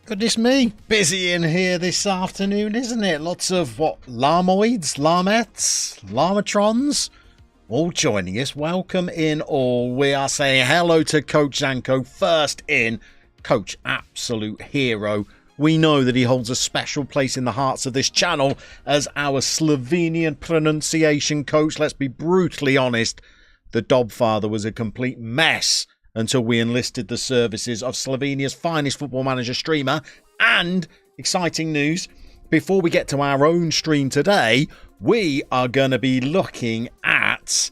Goodness me, busy in here this afternoon, isn't it? Lots of, Llamoids, Llamettes, Llamatrons, all joining us. Welcome in all. We are saying hello to Coach Zanko, first in, Coach Absolute Hero. We know that he holds a special place in the hearts of this channel as our Slovenian pronunciation coach. Let's be brutally honest, the Dobfather was a complete mess until we enlisted the services of Slovenia's finest football manager streamer. And exciting news, before we get to our own stream today, we are going to be looking at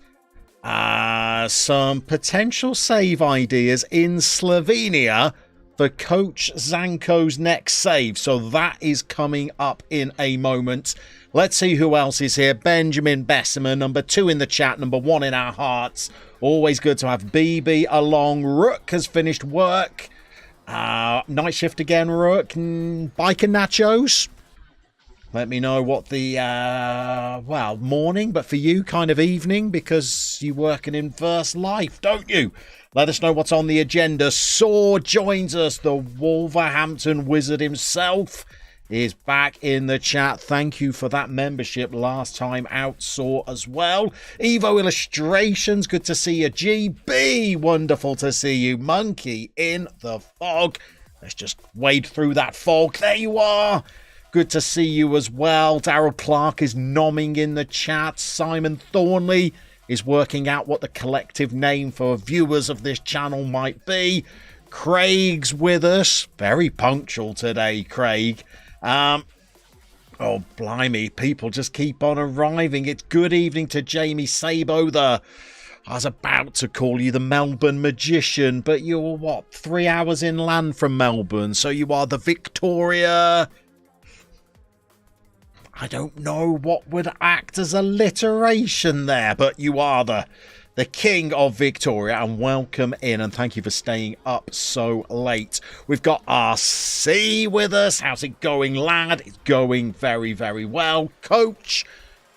some potential save ideas in Slovenia for Coach Zanko's next save. So that is coming up in a moment. Let's see who else is here. Benjamin Bessemer, number 2 in the chat, number 1 in our hearts. Always good to have BB along. Rook has finished work. Night shift again, Rook. Bike and nachos. Let me know what the, morning, but for you, kind of evening, because you work in Inverse Life, don't you? Let us know what's on the agenda. Saw joins us, the Wolverhampton Wizard himself is back in the chat. Thank you for that membership last time out, Saw, as well. Evo Illustrations, good to see you. GB, wonderful to see you. Monkey in the fog. Let's just wade through that fog. There you are. Good to see you as well. Daryl Clark is nomming in the chat. Simon Thornley is working out what the collective name for viewers of this channel might be. Craig's with us. Very punctual today, Craig. Oh, blimey, people just keep on arriving. It's good evening to Jamie Sabo, I was about to call you the Melbourne Magician, but you're, 3 hours inland from Melbourne, so you are the Victoria. I don't know what would act as alliteration there, but you are the King of Victoria, and welcome in, and thank you for staying up so late. We've got RC with us. How's it going, lad? It's going very, very well. Coach,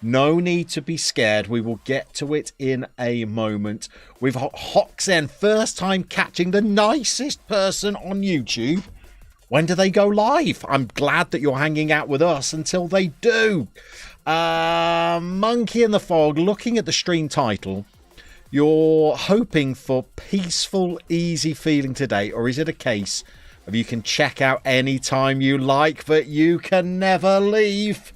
no need to be scared. We will get to it in a moment. We've got Hoxen, first time catching the nicest person on YouTube. When do they go live? I'm glad that you're hanging out with us until they do. Monkey in the Fog, looking at the stream title, you're hoping for peaceful, easy feeling today, or is it a case of you can check out anytime you like, but you can never leave?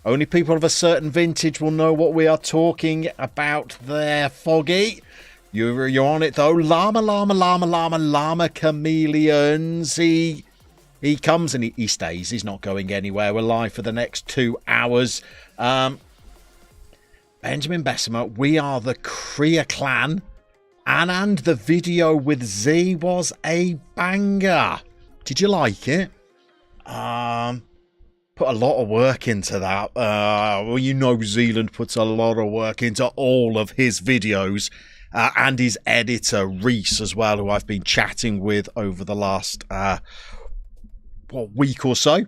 Only people of a certain vintage will know what we are talking about there, Foggy. You're on it, though. Llama Chameleons. He comes and he stays. He's not going anywhere. We're live for the next 2 hours. Benjamin Bessemer, we are the Kriya clan. And the video with Z was a banger. Did you like it? Put a lot of work into that. Well, you know Zealand puts a lot of work into all of his videos. And his editor, Reese, as well, who I've been chatting with over the last week or so.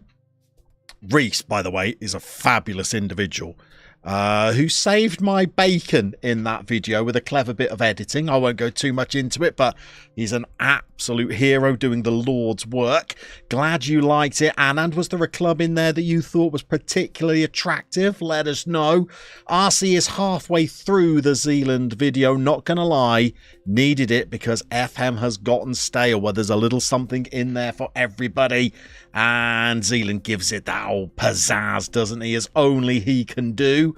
Reese, by the way, is a fabulous individual who saved my bacon in that video with a clever bit of editing. I won't go too much into it, but he's an absolute hero doing the Lord's work. Glad you liked it. And was there a club in there that you thought was particularly attractive? Let us know. RC is halfway through the Zealand video. Not going to lie, needed it because FM has gotten stale. Well, there's a little something in there for everybody. And Zealand gives it that old pizzazz, doesn't he, as only he can do.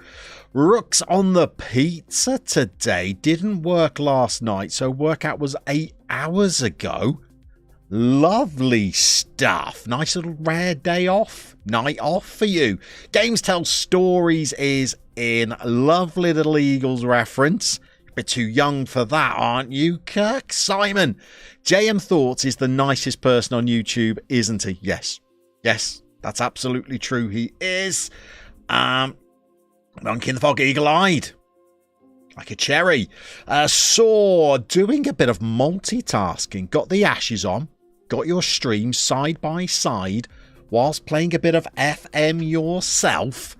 Rook's on the pizza today. Didn't work last night, so workout was 8 hours ago. Lovely stuff. Nice little rare day off. Night off for you. Games Tell Stories is in. Lovely little Eagles reference. A bit too young for that, aren't you, Kirk? Simon, JM Thoughts is the nicest person on YouTube, isn't he? Yes. Yes, that's absolutely true. He is. Monkey in the Fog, eagle-eyed. Like a cherry. Saw, doing a bit of multitasking. Got the ashes on. Got your stream side by side whilst playing a bit of FM yourself.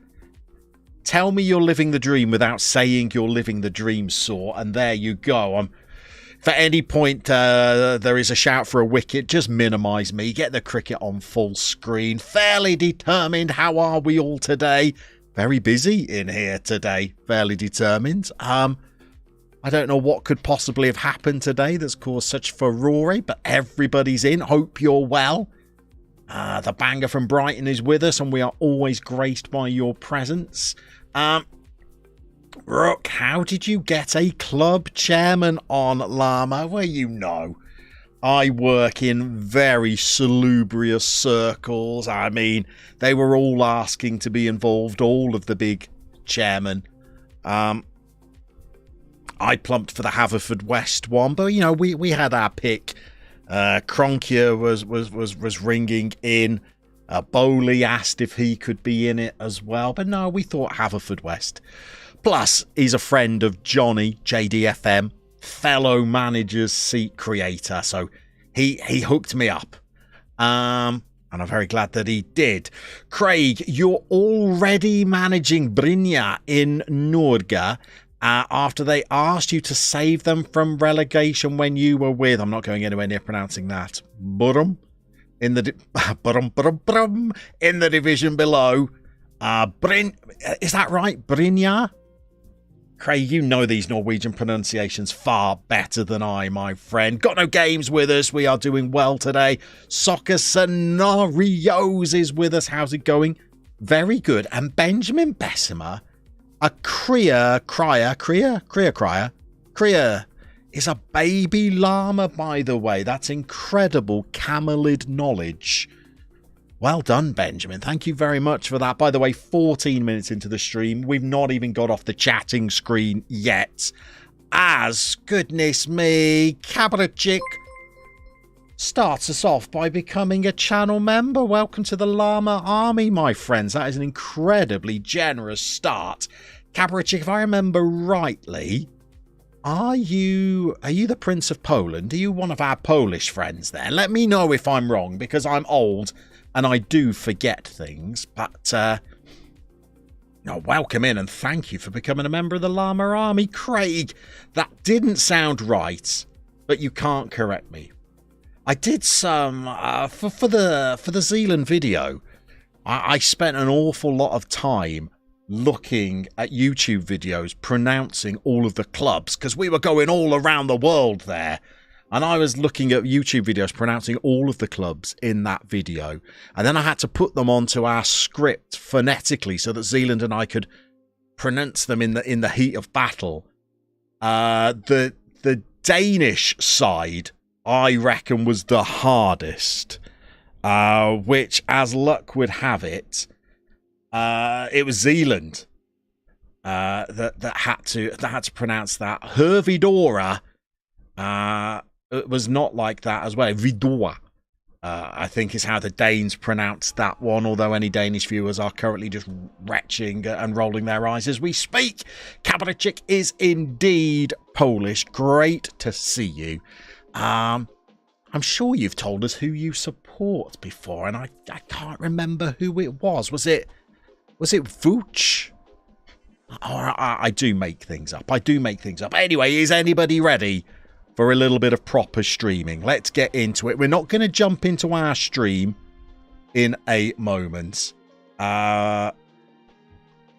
Tell me you're living the dream without saying you're living the dream, Saw. And there you go. If at any point there is a shout for a wicket, just minimise me. Get the cricket on full screen. Fairly determined. How are we all today? Very busy in here today. Fairly determined. I don't know what could possibly have happened today that's caused such furore, but everybody's in. Hope you're well. The banger from Brighton is with us, and we are always graced by your presence. Rook, how did you get a club chairman on, Llama? Well, you know, I work in very salubrious circles. I mean, they were all asking to be involved, all of the big chairmen. I plumped for the Haverfordwest one, but you know, we had our pick. Cronkia was ringing in. Bowley asked if he could be in it as well, but no, we thought Haverfordwest. Plus, he's a friend of Johnny, JDFM, fellow manager's seat creator, so he hooked me up. And I'm very glad that he did. Craig, you're already managing Brynja in Norge. After they asked you to save them from relegation when you were with, I'm not going anywhere near pronouncing that, Burum, in the in the division below. Is that right, Brynja? Craig, you know these Norwegian pronunciations far better than I, my friend. Got no games with us. We are doing well today. Soccer Scenarios is with us. How's it going? Very good. And Benjamin Bessemer, a Kriya is a baby llama, by the way. That's incredible camelid knowledge. Well done, Benjamin. Thank you very much for that. By the way, 14 minutes into the stream. We've not even got off the chatting screen yet. As, goodness me, Cabrachik starts us off by becoming a channel member. Welcome to the Llama Army, my friends. That is an incredibly generous start. Cabrachik, if I remember rightly, are you the Prince of Poland? Are you one of our Polish friends there? Let me know if I'm wrong, because I'm old and I do forget things. But welcome in and thank you for becoming a member of the Llama Army. Craig, that didn't sound right, but you can't correct me. I did some for the Zealand video. I spent an awful lot of time looking at YouTube videos pronouncing all of the clubs, because we were going all around the world there, and I was looking at YouTube videos pronouncing all of the clubs in that video, and then I had to put them onto our script phonetically so that Zealand and I could pronounce them in the heat of battle. The Danish side, I reckon, was the hardest, which, as luck would have it, it was Zealand that had to pronounce that. Hervidora it was not like that as well. Vidora, I think, is how the Danes pronounce that one, although any Danish viewers are currently just retching and rolling their eyes as we speak. Kabarachik is indeed Polish. Great to see you. I'm sure you've told us who you support before, and I can't remember who it was. Was it Vooch? Or I do make things up. Anyway, is anybody ready for a little bit of proper streaming? Let's get into it. We're not going to jump into our stream in a moment. We're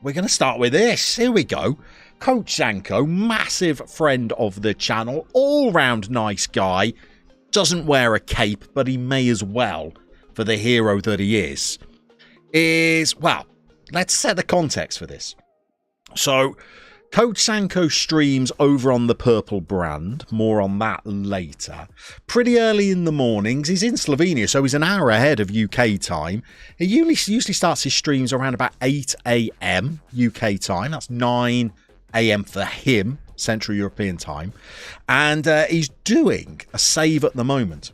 going to start with this. Here we go. Coach Zanko, massive friend of the channel, all-round nice guy. Doesn't wear a cape, but he may as well, for the hero that he is. Well, let's set the context for this. So, Coach Sanko streams over on the Purple brand. More on that later. Pretty early in the mornings. He's in Slovenia, so he's an hour ahead of UK time. He usually starts his streams around about 8 a.m. UK time. That's 9 a.m. for him, Central European time. And he's doing a save at the moment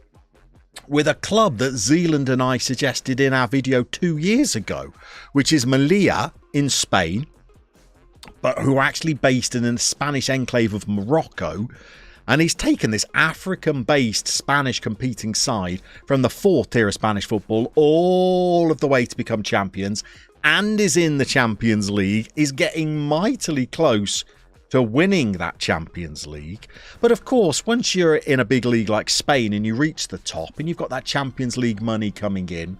with a club that Zealand and I suggested in our video 2 years ago, which is Melilla in Spain, but who are actually based in a Spanish enclave of Morocco. And he's taken this African-based Spanish competing side from the 4th tier of Spanish football all of the way to become champions, and is in the Champions League, is getting mightily close to winning that Champions League. But of course, once you're in a big league like Spain and you reach the top and you've got that Champions League money coming in,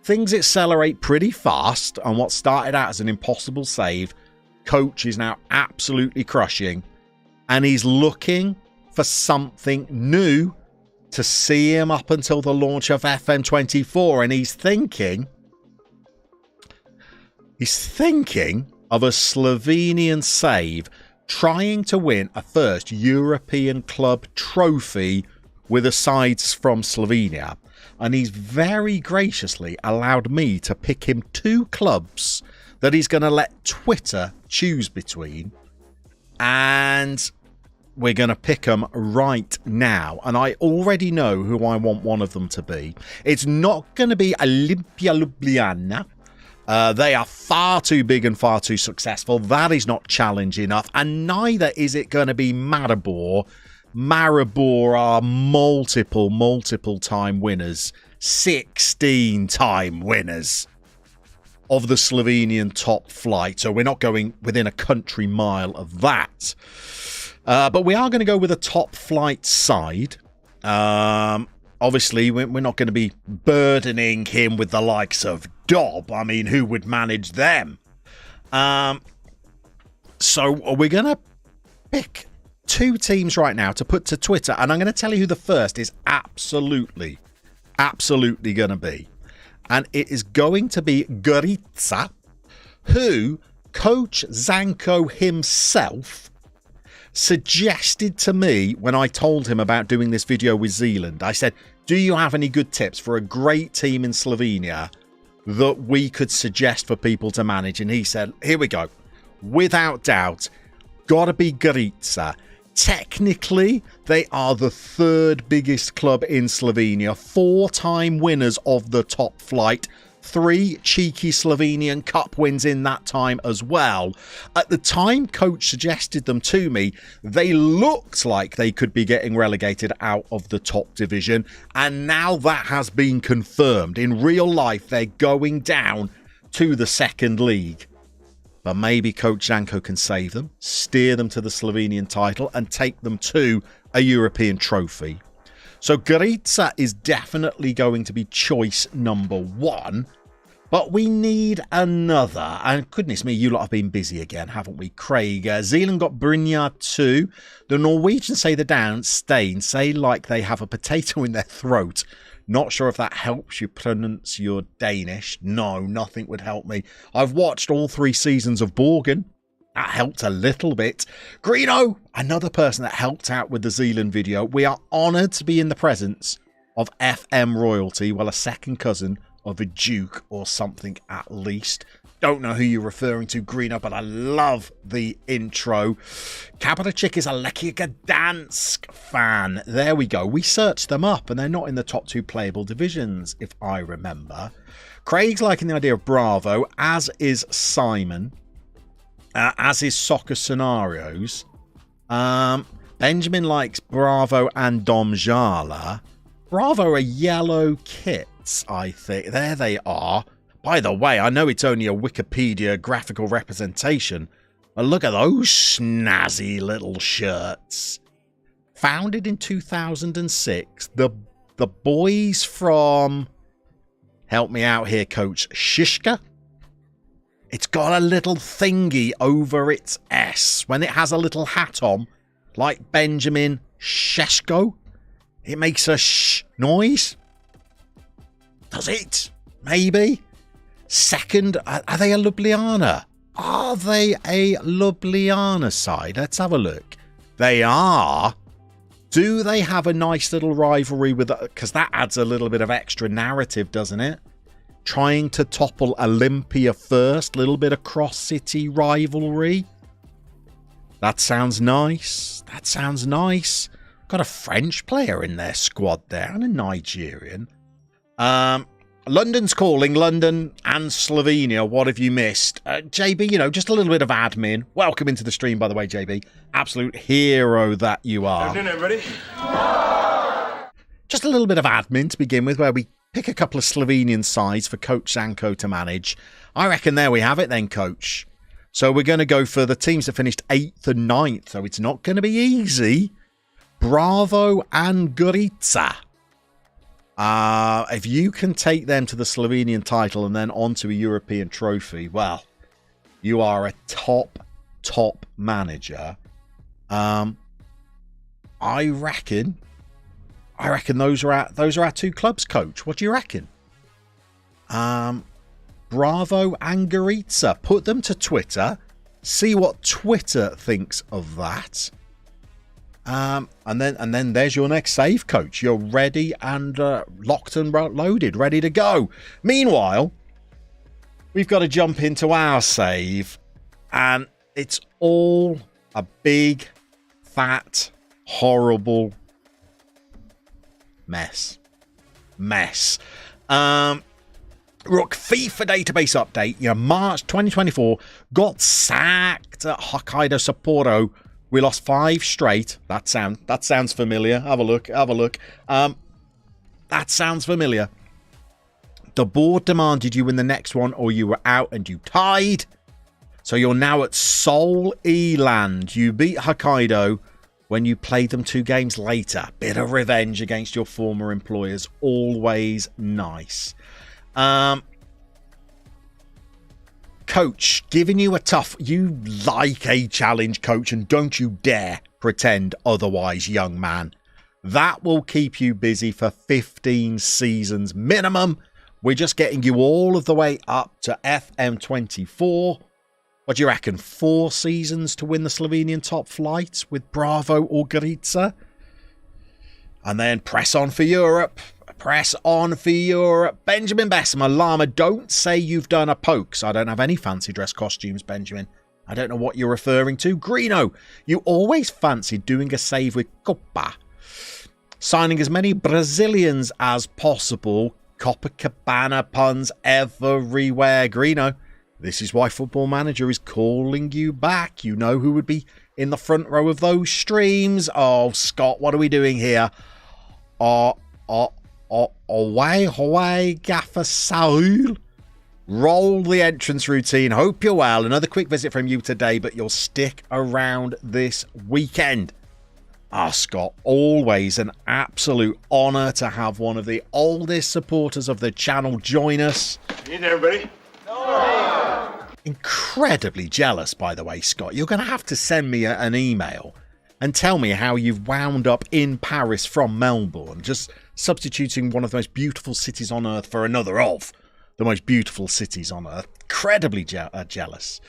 things accelerate pretty fast. And what started out as an impossible save, coach is now absolutely crushing. And he's looking for something new to see him up until the launch of FM24. And he's thinking of a Slovenian save, trying to win a first European club trophy with the sides from Slovenia. And he's very graciously allowed me to pick him 2 clubs that he's going to let Twitter choose between. And we're going to pick them right now. And I already know who I want one of them to be. It's not going to be Olimpia Ljubljana. They are far too big and far too successful. That is not challenge enough. And neither is it going to be Maribor. Maribor are multiple time winners. 16-time winners of the Slovenian top flight. So we're not going within a country mile of that. But we are going to go with a top flight side. Obviously, we're not going to be burdening him with the likes of Dob. I mean, who would manage them? So we're going to pick 2 teams right now to put to Twitter. And I'm going to tell you who the first is absolutely going to be. And it is going to be Gorica, who Coach Zanko himself suggested to me when I told him about doing this video with Zealand. I said, do you have any good tips for a great team in Slovenia that we could suggest for people to manage? And he said, here we go. Without doubt, gotta be Gorica. Technically, they are the 3rd biggest club in Slovenia. 4-time winners of the top flight. 3 cheeky Slovenian Cup wins in that time as well. At the time coach suggested them to me, they looked like they could be getting relegated out of the top division. And now that has been confirmed. In real life, they're going down to the 2nd league. But maybe Coach Zanko can save them, steer them to the Slovenian title and take them to a European trophy. So Gorica is definitely going to be choice number 1. But we need another. And goodness me, you lot have been busy again, haven't we? Craig. Zealand got Brynjar too. The Norwegians say they're down. Stain say like they have a potato in their throat. Not sure if that helps you pronounce your Danish. No, nothing would help me. I've watched all 3 seasons of Borgen. That helped a little bit. Greeno, another person that helped out with the Zealand video. We are honoured to be in the presence of FM royalty. Well, a second cousin of a duke or something at least. Don't know who you're referring to, Greeno, but I love the intro. Kapitachik is a Lechia Gdansk fan. There we go. We searched them up and they're not in the top 2 playable divisions, if I remember. Craig's liking the idea of Bravo, as is Simon. As is Soccer Scenarios. Benjamin likes Bravo and Domjala. Bravo are yellow kits, I think. There they are. By the way, I know it's only a Wikipedia graphical representation, but look at those snazzy little shirts. Founded in 2006, the boys from, help me out here, Coach, Shishka. It's got a little thingy over its S. When it has a little hat on, like Benjamin Sheshko, it makes a sh noise. Does it? Maybe. Second, are they a Ljubljana? Are they a Ljubljana side? Let's have a look. They are. Do they have a nice little rivalry with... Because that adds a little bit of extra narrative, doesn't it? Trying to topple Olympia first. Little bit of cross-city rivalry. That sounds nice. That sounds nice. Got a French player in their squad there and a Nigerian. London's calling. London and Slovenia. What have you missed? JB, you know, just a little bit of admin. Welcome into the stream, by the way, JB. Absolute hero that you are. Good afternoon, everybody. Just a little bit of admin to begin with, where we pick a couple of Slovenian sides for Coach Zanko to manage. I reckon there we have it then, Coach. So we're going to go for the teams that finished 8th and 9th. So it's not going to be easy. Bravo and Gorica. If you can take them to the Slovenian title and then onto a European trophy, well, you are a top manager. I reckon those are our two clubs, coach. What do you reckon? Bravo and Gorica. Put them to Twitter. See what Twitter thinks of that. And then there's your next save, coach. You're ready and locked and loaded, ready to go. Meanwhile, we've got to jump into our save, and it's all a big, fat, horrible mess. Rook, FIFA database update. March 2024 got sacked at Hokkaido Sapporo. We lost 5 straight. That sounds familiar. Have a look. That sounds familiar. The board demanded you win the next one, or you were out and you tied. So you're now at Seoul Eland. You beat Hokkaido when you played them 2 games later. Bit of revenge against your former employers. Always nice. Coach, giving you a tough... You like a challenge, coach, and don't you dare pretend otherwise, young man. That will keep you busy for 15 seasons minimum. We're just getting you all of the way up to FM24. What do you reckon? 4 seasons to win the Slovenian top flight with Bravo or Gorica? And then press on for Europe. Benjamin Bessemer, Llama, don't say you've done a pokes. I don't have any fancy dress costumes, Benjamin. I don't know what you're referring to. Greeno, you always fancied doing a save with Copa. Signing as many Brazilians as possible. Copacabana puns everywhere. Greeno, this is why Football Manager is calling you back. You know who would be in the front row of those streams. Oh, Scott, what are we doing here? Away, Gaffer Saul. Roll the entrance routine. Hope you're well. Another quick visit from you today, but you'll stick around this weekend. Scott, always an absolute honour to have one of the oldest supporters of the channel join us. Evening, everybody. Incredibly jealous, by the way, Scott. You're going to have to send me an email and tell me how you've wound up in Paris from Melbourne, just substituting one of the most beautiful cities on earth for another of the most beautiful cities on earth. Incredibly jealous.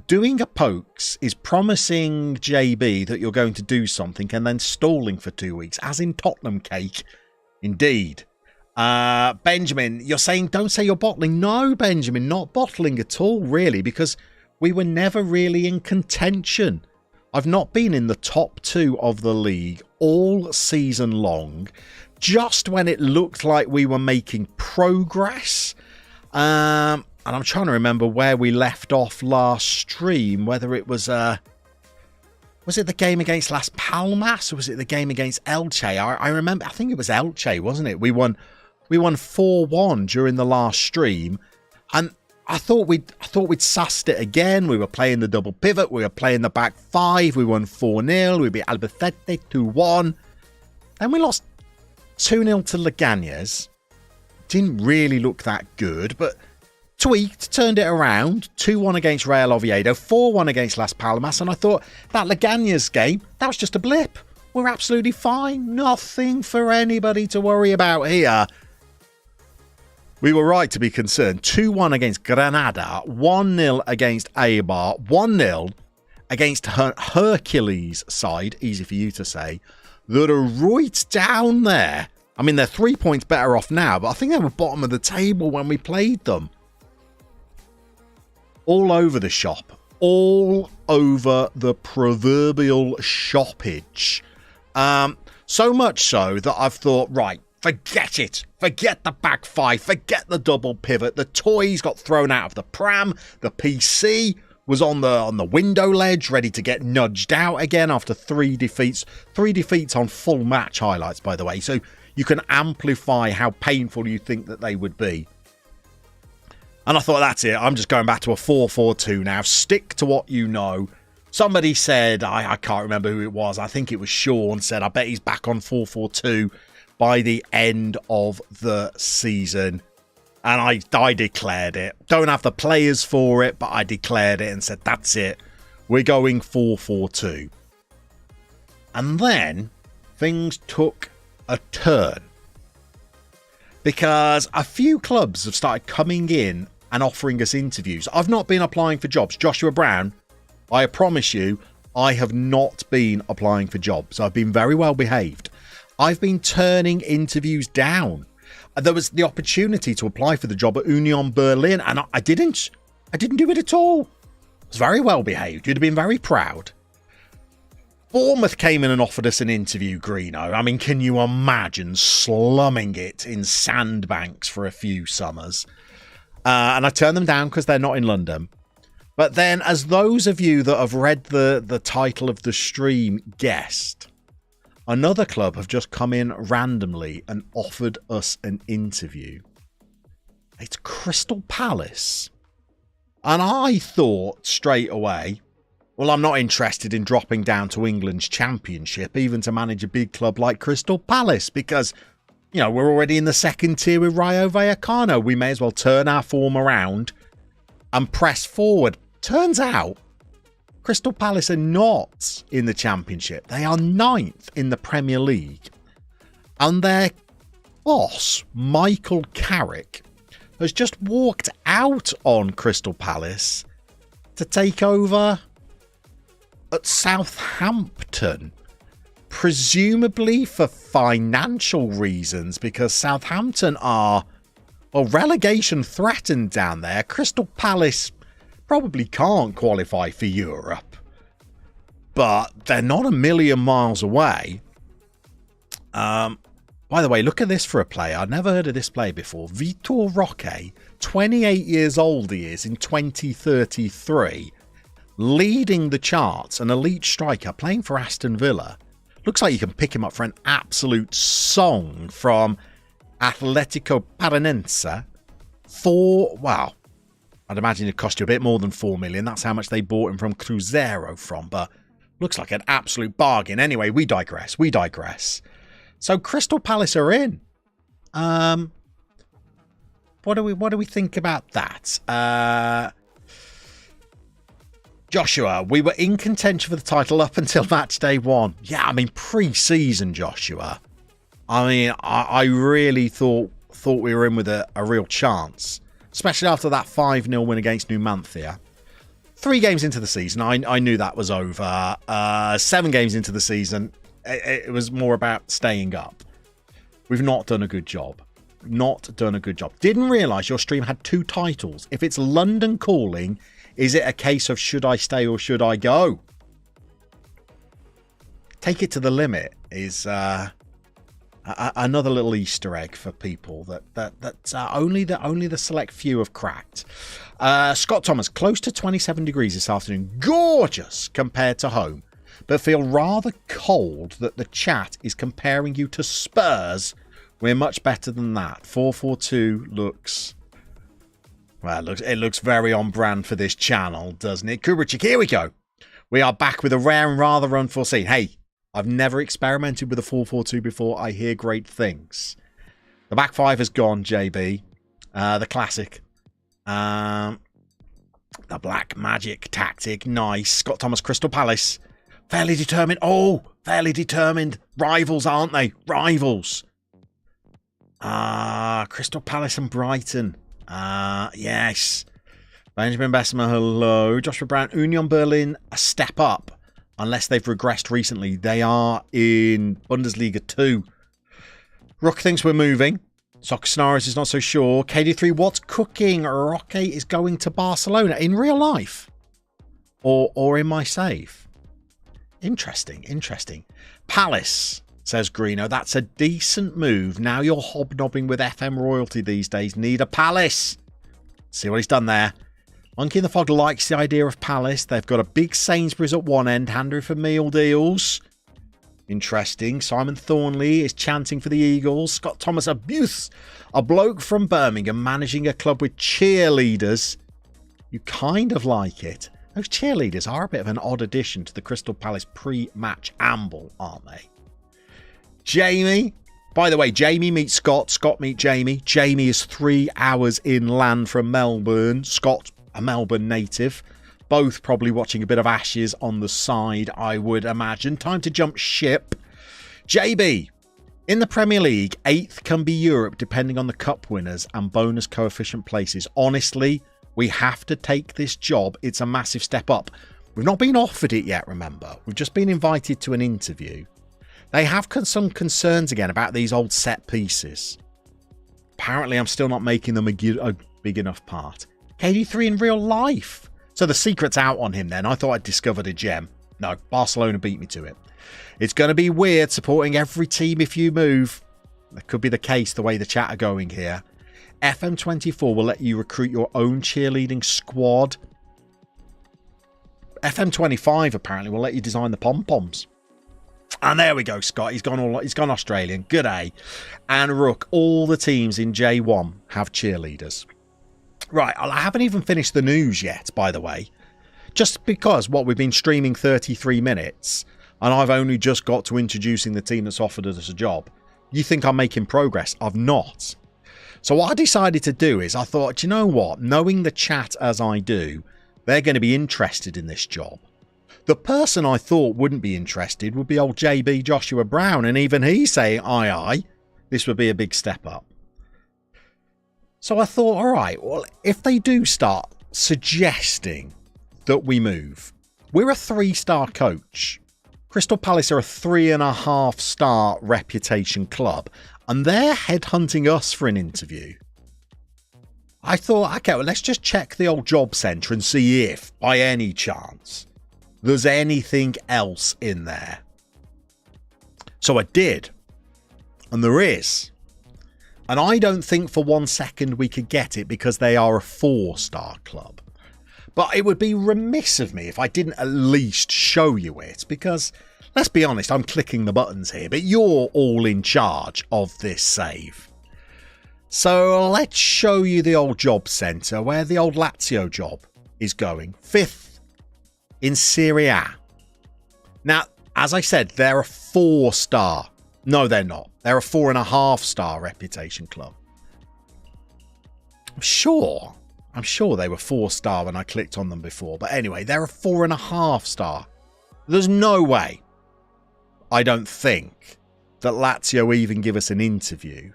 Doing a pokes is promising JB that you're going to do something and then stalling for 2 weeks, as in Tottenham cake. Indeed. Benjamin, you're saying don't say you're bottling. No, Benjamin, not bottling at all, really, because we were never really in contention. I've not been in the top 2 of the league all season long. Just when it looked like we were making progress. And I'm trying to remember where we left off last stream, whether it was it the game against Las Palmas or was it the game against Elche? I remember, I think it was Elche, wasn't it? We won 4-1 during the last stream, and I thought we'd sussed it again. We were playing the double pivot, we were playing the back 5, we won 4-0, we beat Albacete 2-1. Then we lost 2-0 to Leganés. Didn't really look that good, but tweaked, turned it around. 2-1 against Real Oviedo, 4-1 against Las Palmas, and I thought that Leganés game, that was just a blip. We're absolutely fine. Nothing for anybody to worry about here. We were right to be concerned. 2-1 against Granada, 1-0 against Eibar, 1-0 against Hercules side, easy for you to say, that are right down there. I mean, they're 3 points better off now, but I think they were bottom of the table when we played them. All over the shop. All over the proverbial shoppage. So much so that I've thought, right, forget it. Forget the back 5. Forget the double pivot. The toys got thrown out of the pram. The PC was on the window ledge, ready to get nudged out again after 3 defeats. 3 defeats on full match highlights, by the way, so you can amplify how painful you think that they would be. And I thought, that's it. I'm just going back to a 4-4-2 now. Stick to what you know. Somebody said, I can't remember who it was. I think it was Sean, said, I bet he's back on 4-4-2 by the end of the season. And I declared it. Don't have the players for it, but I declared it and said, that's it. We're going 4-4-2. And then things took a turn. Because a few clubs have started coming in and offering us interviews. I've not been applying for jobs. Joshua Brown, I promise you, I have not been applying for jobs. I've been very well behaved. I've been turning interviews down. There was the opportunity to apply for the job at Union Berlin, and I didn't. I didn't do it at all. I was very well behaved. You'd have been very proud. Bournemouth came in and offered us an interview, Greeno. I mean, can you imagine slumming it in sandbanks for a few summers? And I turned them down because they're not in London. But then, as those of you that have read the title of the stream guessed, another club have just come in randomly and offered us an interview. It's Crystal Palace. And I thought straight away, well, I'm not interested in dropping down to England's Championship, even to manage a big club like Crystal Palace, because, you know, we're already in the second tier with Rayo Vallecano. We may as well turn our form around and press forward. Turns out, Crystal Palace are not in the Championship. They are 9th in the Premier League. And their boss, Michael Carrick, has just walked out on Crystal Palace to take over at Southampton, presumably for financial reasons, because Southampton are, well, relegation threatened down there. Crystal Palace probably can't qualify for Europe, but they're not a million miles away. By the way, look at this for a player. I've never heard of this player before. Vitor Roque, 28 years old he is in 2033. Leading the charts, an elite striker playing for Aston Villa. Looks like you can pick him up for an absolute song from Atletico Paranense. Wow. I'd imagine it cost you a bit more than 4 million. That's how much they bought him from Cruzeiro from, but looks like an absolute bargain. Anyway, we digress. So Crystal Palace are in. What do we think about that? Joshua, we were in contention for the title up until match day 1. Yeah, I mean, pre-season, Joshua. I mean, I really thought we were in with a real chance, especially after that 5-0 win against Numancia. 3 games into the season, I knew that was over. 7 games into the season, it was more about staying up. We've not done a good job. Didn't realise your stream had 2 titles. If it's London Calling, is it a case of should I stay or should I go? Take it to the limit is another little Easter egg for people that only the select few have cracked. Scott Thomas, close to 27 degrees this afternoon. Gorgeous compared to home, but feel rather cold that the chat is comparing you to Spurs. We're much better than that. 442 looks... Well, it looks very on brand for this channel, doesn't it? Kubrichik, here we go. We are back with a rare and rather unforeseen. Hey, I've never experimented with a 442 before. I hear great things. The back 5 has gone, JB. The classic. The black magic tactic. Nice. Scott Thomas, Crystal Palace. Fairly determined. Oh, fairly determined. Rivals, aren't they? Rivals. Crystal Palace and Brighton. Yes. Benjamin Bessemer, hello. Joshua Brown, Union Berlin, a step up. Unless they've regressed recently. They are in Bundesliga 2. Rook thinks we're moving. Soccer Scenarios is not so sure. KD3, what's cooking? Roque is going to Barcelona in real life. Or in my save. Interesting. Palace, says Greeno. That's a decent move. Now you're hobnobbing with FM royalty these days. Need a Palace. See what he's done there. Monkey in the Fog likes the idea of Palace. They've got a big Sainsbury's at one end. Handy for meal deals. Interesting. Simon Thornley is chanting for the Eagles. Scott Thomas Abuse, a bloke from Birmingham managing a club with cheerleaders. You kind of like it. Those cheerleaders are a bit of an odd addition to the Crystal Palace pre-match amble, aren't they? Jamie. By the way, Jamie meets Scott. Scott meets Jamie. Jamie is 3 hours inland from Melbourne. Scott, a Melbourne native. Both probably watching a bit of Ashes on the side, I would imagine. Time to jump ship. JB. In the Premier League, 8th can be Europe depending on the cup winners and bonus coefficient places. Honestly, we have to take this job. It's a massive step up. We've not been offered it yet, remember. We've just been invited to an interview. They have some concerns again about these old set pieces. Apparently, I'm still not making them a big enough part. KD3 in real life. So the secret's out on him then. I thought I'd discovered a gem. No, Barcelona beat me to it. It's going to be weird supporting every team if you move. That could be the case the way the chat are going here. FM24 will let you recruit your own cheerleading squad. FM25 apparently will let you design the pom-poms. And there we go, Scott. He's gone Australian. Good A. And Rook, all the teams in J1 have cheerleaders. Right, I haven't even finished the news yet, by the way. Just because, we've been streaming 33 minutes, and I've only just got to introducing the team that's offered us a job. You think I'm making progress? I've not. So what I decided to do is, I thought, do you know what? Knowing the chat as I do, they're going to be interested in this job. The person I thought wouldn't be interested would be old JB Joshua Brown, and even he's saying, aye, aye, this would be a big step up. So I thought, all right, well, if they do start suggesting that we move, we're a 3-star coach. Crystal Palace are a 3.5-star reputation club, and they're headhunting us for an interview. I thought, okay, well, let's just check the old job centre and see if, by any chance, there's anything else in there. So I did, and there is. And I don't think for 1 second we could get it because they are a 4-star club. But it would be remiss of me if I didn't at least show you it because, let's be honest, I'm clicking the buttons here, but you're all in charge of this save. So let's show you the old job centre where the old Lazio job is going. 5th in Serie A. Now, as I said, they're a 4-star. No, they're not. They're a 4.5-star reputation club. I'm sure they were 4-star when I clicked on them before. But anyway, they're a 4.5-star. There's no way, I don't think, that Lazio even give us an interview.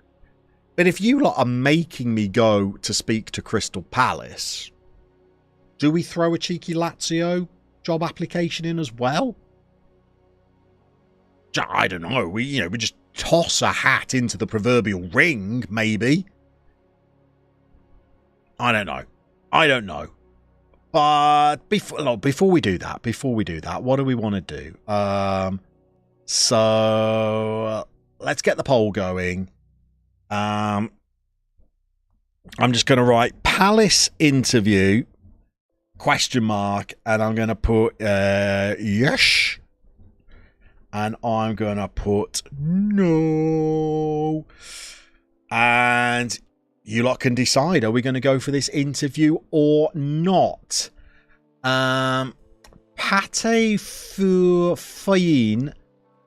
But if you lot are making me go to speak to Crystal Palace, do we throw a cheeky Lazio job application in as well? I don't know. We just toss a hat into the proverbial ring, maybe. I don't know. But before we do that, what do we want to do? So let's get the poll going. I'm just going to write Palace interview ? And I'm going to put yes. And I'm going to put no. And you lot can decide, are we going to go for this interview or not? Pate Fufine,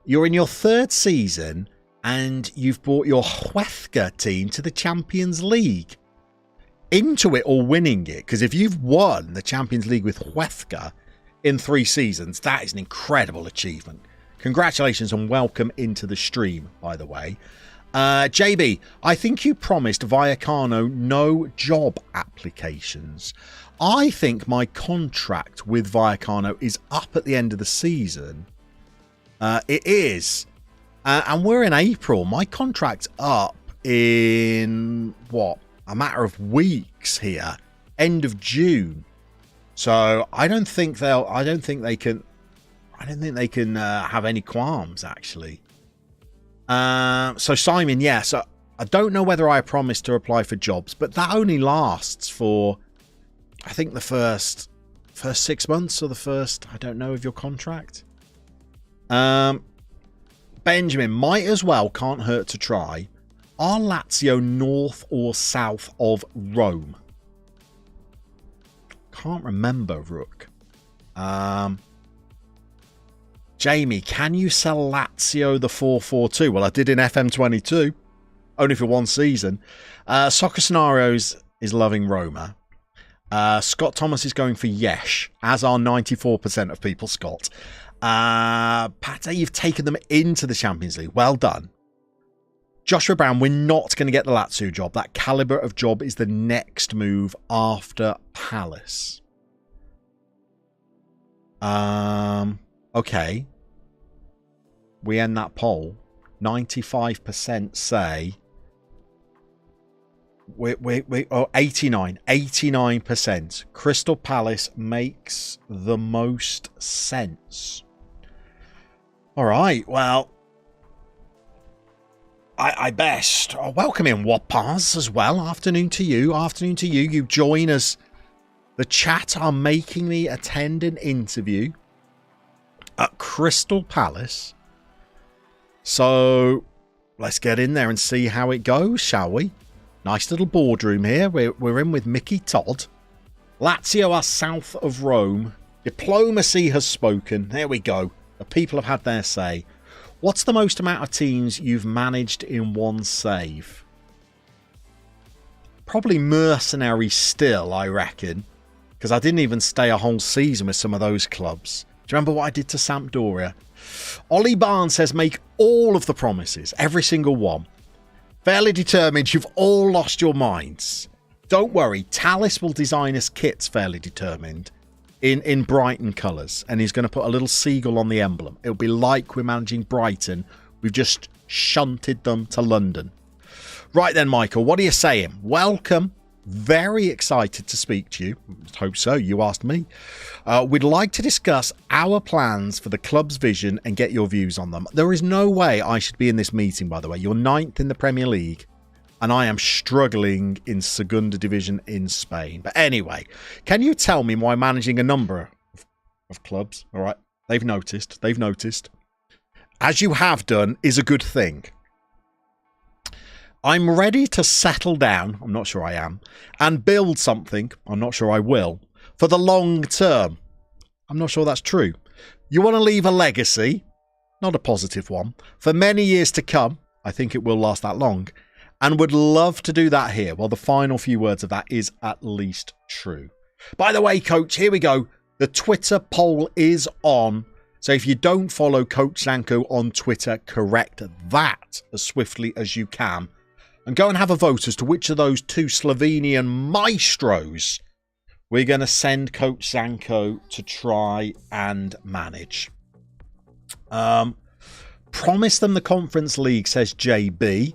you're in your 3rd season and you've brought your Huesca team to the Champions League. Into it or winning it, because if you've won the Champions League with Huesca in 3 seasons, that is an incredible achievement. Congratulations and welcome into the stream, by the way. JB, I think you promised Vallecano no job applications. I think my contract with Vallecano is up at the end of the season. It is. And we're in April. My contract's up in, a matter of weeks here. End of June. So I don't think they can have any qualms, actually. So Simon, yeah. So I don't know whether I promised to apply for jobs, but that only lasts for, I think, the first 6 months or the first, I don't know, of your contract. Benjamin, might as well, can't hurt to try. Are Lazio north or south of Rome? Can't remember, Rook. Jamie, can you sell Lazio the 4-4-2? Well, I did in FM22. Only for one season. Soccer Scenarios is loving Roma. Scott Thomas is going for Yesh, as are 94% of people, Scott. Pate, you've taken them into the Champions League. Well done. Joshua Brown, we're not going to get the Lazio job. That calibre of job is the next move after Palace. Okay. We end that poll. 95% say... 89%. Crystal Palace makes the most sense. All right, well, I best welcome in Wapaz as well. Afternoon to you. Afternoon to you. You join us. The chat are making me attend an interview at Crystal Palace. So let's get in there and see how it goes, shall we? Nice little boardroom here. We're in with Mickey Todd. Lazio are south of Rome. Diplomacy has spoken. There we go. The people have had their say. What's the most amount of teams you've managed in one save? Probably Mercenary still, I reckon. Because I didn't even stay a whole season with some of those clubs. Do you remember what I did to Sampdoria? Ollie Barnes says make all of the promises. Every single one. Fairly determined, you've all lost your minds. Don't worry, Talis will design us kits, fairly determined, in Brighton colours. And he's going to put a little seagull on the emblem. It'll be like we're managing Brighton. We've just shunted them to London. Right then, Michael, what are you saying? Welcome. Very excited to speak to you. Hope so. You asked me. We'd like to discuss our plans for the club's vision and get your views on them. There is no way I should be in this meeting, by the way. You're 9th in the Premier League, and I am struggling in Segunda Division in Spain. But anyway, can you tell me why managing a number of clubs, all right, they've noticed, as you have done, is a good thing? I'm ready to settle down, I'm not sure I am, and build something, I'm not sure I will, for the long term. I'm not sure that's true. You want to leave a legacy, not a positive one, for many years to come. I think it will last that long, and would love to do that here. Well, the final few words of that is at least true. By the way, Coach, here we go. The Twitter poll is on. So if you don't follow Coach Zanko on Twitter, correct that as swiftly as you can. And go and have a vote as to which of those two Slovenian maestros we're going to send Coach Zanko to try and manage. Promise them the Conference League, says JB.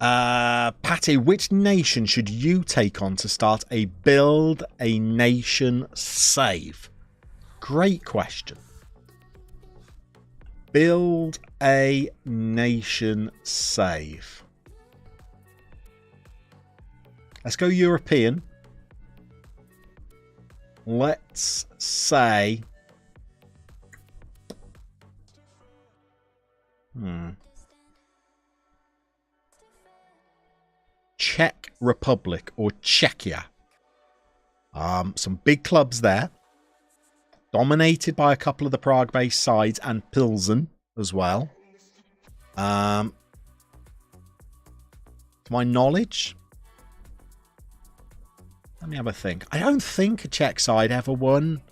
Patty, which nation should you take on to start a Build a Nation save? Great question. Build a Nation save. Let's go European. Let's say... Czech Republic or Czechia. Some big clubs there. Dominated by a couple of the Prague-based sides and Pilsen as well. To my knowledge, let me have a think. I don't think a Czech side ever won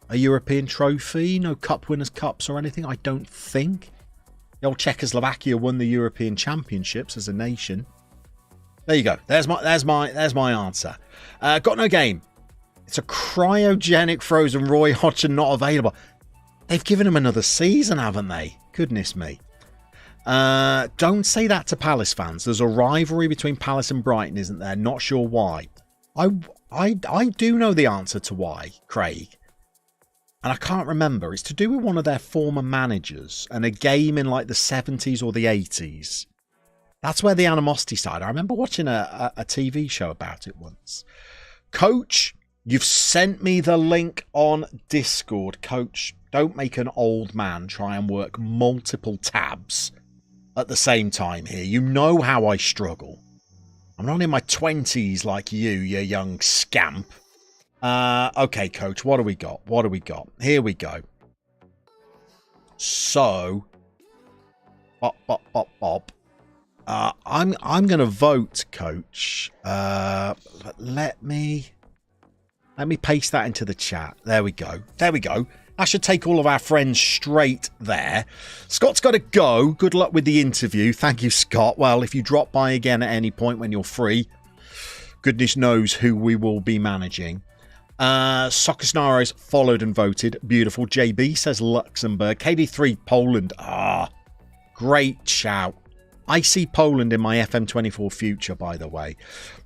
a European trophy. No Cup Winners' Cups or anything. I don't think. The old Czechoslovakia won the European Championships as a nation. There you go. There's my answer. Got no game. It's a cryogenic frozen Roy Hodgson not available. They've given him another season, haven't they? Goodness me. Don't say that to Palace fans. There's a rivalry between Palace and Brighton, isn't there? Not sure why. I do know the answer to why, Craig. And I can't remember. It's to do with one of their former managers and a game in like the 70s or the 80s. That's where the animosity started. I remember watching a TV show about it once. Coach, you've sent me the link on Discord. Coach, Don't make an old man try and work multiple tabs at the same time here. You know how I struggle. I'm not in my 20s like you young scamp. Okay, coach, what do we got? What do we got? Here we go. So, bop. I'm going to vote, coach. Let me paste that into the chat. There we go. There we go. I should take all of our friends straight there. Scott's got to go. Good luck with the interview. Thank you, Scott. Well, if you drop by again at any point when you're free, goodness knows who we will be managing. Soccer Scenarios followed and voted. Beautiful. JB says Luxembourg. KD3 Poland. Great shout. I see Poland in my FM24 future, by the way.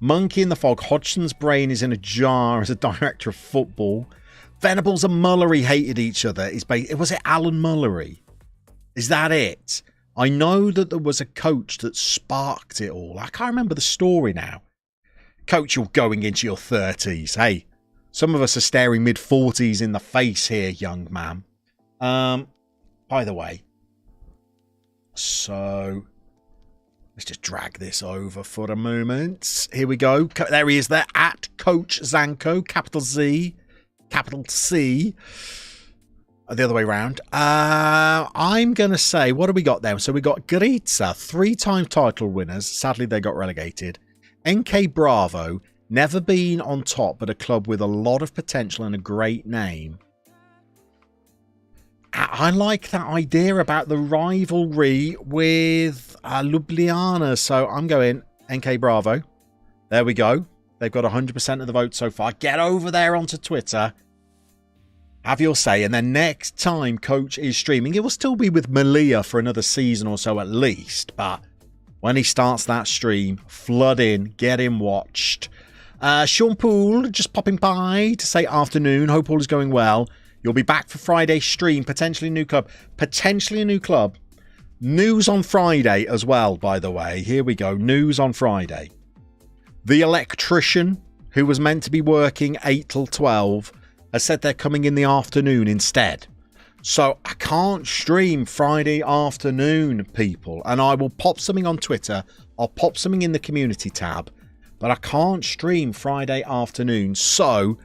Monkey in the Fog. Hodgson's brain is in a jar as a director of football. Venables and Mullery hated each other. Was it Alan Mullery? Is that it? I know that there was a coach that sparked it all. I can't remember the story now. Coach, you're going into your 30s. Hey, some of us are staring mid-40s in the face here, young man. By the way, so let's just drag this over for a moment. Here we go. There he is there, at Coach Zanko, capital Z. Capital C. The other way around. I'm going to say, what do we got there? So we got Gritza, 3-time title winners. Sadly, they got relegated. NK Bravo, never been on top, but a club with a lot of potential and a great name. I like that idea about the rivalry with Ljubljana. So I'm going NK Bravo. There we go. They've got 100% of the vote so far. Get over there onto Twitter. Have your say. And then next time Coach is streaming, it will still be with Malia for another season or so at least. But when he starts that stream, flood in, get him watched. Sean Poole just popping by to say afternoon. Hope all is going well. You'll be back for Friday's stream. Potentially a new club. Potentially a new club. News on Friday as well, by the way. Here we go. News on Friday. The electrician, who was meant to be working 8 till 12, has said they're coming in the afternoon instead. So I can't stream Friday afternoon, people. And I will pop something on Twitter. I'll pop something in the community tab. But I can't stream Friday afternoon. So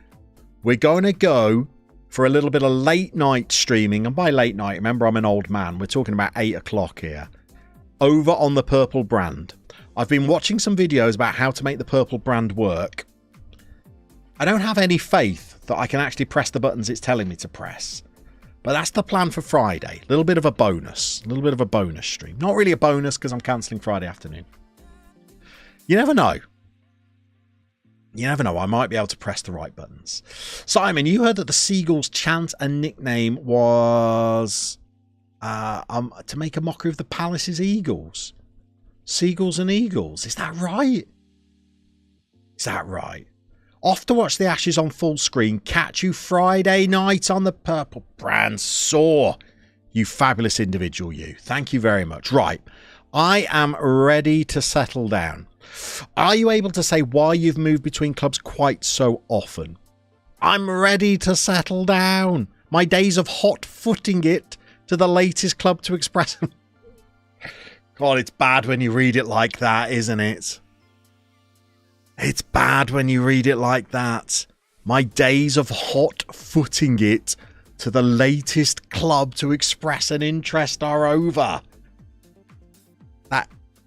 we're going to go for a little bit of late night streaming. And by late night, remember, I'm an old man. We're talking about 8 o'clock here. Over on the Purple brand. I've been watching some videos about how to make the Purple brand work. I don't have any faith that I can actually press the buttons it's telling me to press. But that's the plan for Friday. A little bit of a bonus. A little bit of a bonus stream. Not really a bonus because I'm cancelling Friday afternoon. You never know. You never know. I might be able to press the right buttons. Simon, you heard that the Seagulls' chant and nickname was to make a mockery of the Palace's Eagles. Seagulls and Eagles. Is that right? Is that right? Off to watch the Ashes on full screen. Catch you Friday night on the Purple brand. Saw. You fabulous individual, you. Thank you very much. Right. I am ready to settle down. Are you able to say why you've moved between clubs quite so often? I'm ready to settle down. My days of hot footing it to the latest club to express. God, it's bad when you read it like that, isn't it? It's bad when you read it like that. My days of hot footing it to the latest club to express an interest are over.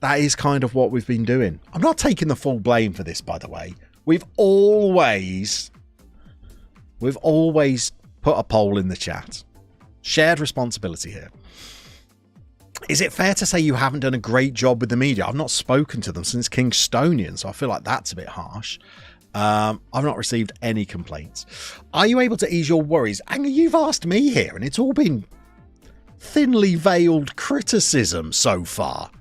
That is kind of what we've been doing. I'm not taking the full blame for this, by the way. We've always put a poll in the chat. Shared responsibility here. Is it fair to say you haven't done a great job with the media? I've not spoken to them since Kingstonian, so I feel like that's a bit harsh. I've not received any complaints. Are you able to ease your worries? And you've asked me here, and it's all been thinly veiled criticism so far.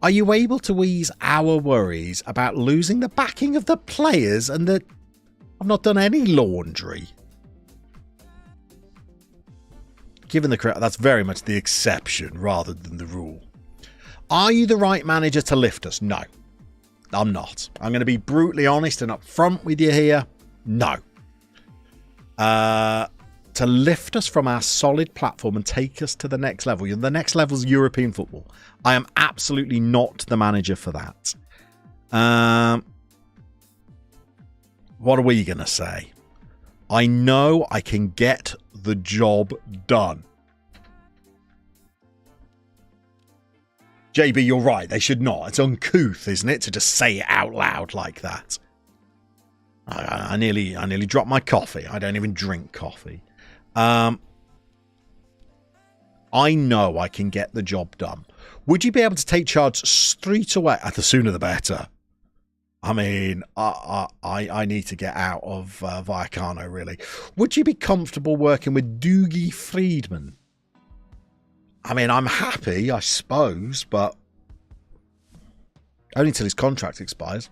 Are you able to ease our worries about losing the backing of the players and that I've not done any laundry? Given the credit, that's very much the exception rather than the rule. Are you the right manager to lift us? No, I'm not. I'm going to be brutally honest and upfront with you here. No. to lift us from our solid platform and take us to the next level. The next level is European football. I am absolutely not the manager for that. What are we going to say? I know I can get the job done. JB, you're right. They should not. It's uncouth, isn't it, to just say it out loud like that. I nearly dropped my coffee. I don't even drink coffee. I know I can get the job done. Would you be able to take charge straight away? The sooner the better. I mean, I need to get out of Vallecano, really. Would you be comfortable working with Doogie Friedman? I mean, I'm happy, I suppose, but only until his contract expires.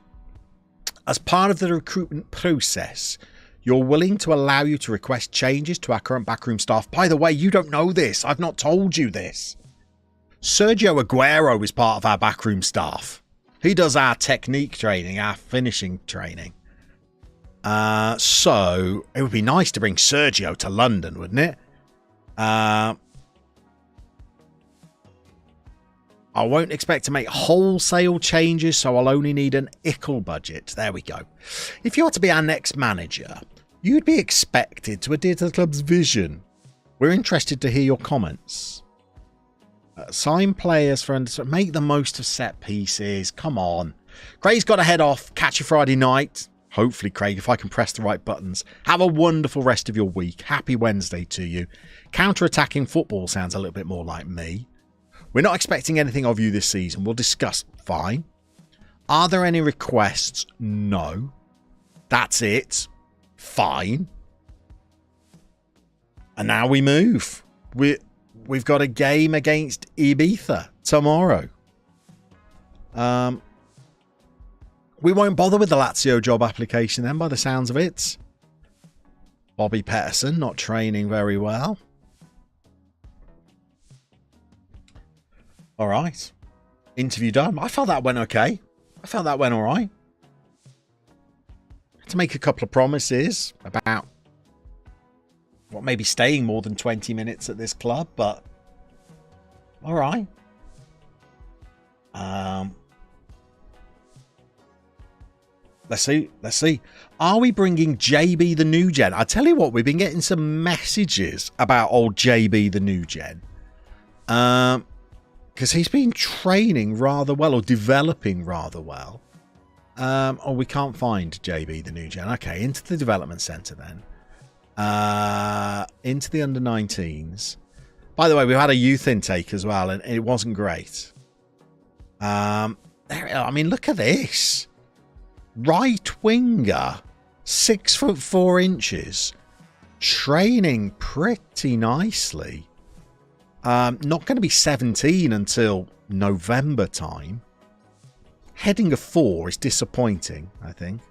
As part of the recruitment process, you're willing to allow you to request changes to our current backroom staff. By the way, you don't know this. I've not told you this. Sergio Aguero is part of our backroom staff. He does our technique training, our finishing training. So it would be nice to bring Sergio to London, wouldn't it? I won't expect to make wholesale changes, so I'll only need an ickle budget. There we go. If you are to be our next manager, you'd be expected to adhere to the club's vision. We're interested to hear your comments. Sign players for make the most of set pieces. Come on. Craig's got to head off. Catch you Friday night. Hopefully, Craig, if I can press the right buttons. Have a wonderful rest of your week. Happy Wednesday to you. Counter-attacking football sounds a little bit more like me. We're not expecting anything of you this season. We'll discuss. Fine. Are there any requests? No. That's it. Fine. And now we move. We've got a game against Ibiza tomorrow. We won't bother with the Lazio job application then, by the sounds of it. Bobby Petterson not training very well. All right. Interview done. I felt that went okay. I felt that went all right. Had to make a couple of promises about maybe staying more than 20 minutes at this club, but all right. Let's see. Are we bringing JB the new gen? I tell you what, we've been getting some messages about old JB the new gen. Because he's been training rather well, or developing rather well. Oh, we can't find JB the new gen. Okay, into the development centre then. Into the under-19s. By the way, we've had a youth intake as well, and it wasn't great. I mean, look at this. Right winger, 6'4", training pretty nicely. Not going to be 17 until November time. Heading a 4 is disappointing, I think.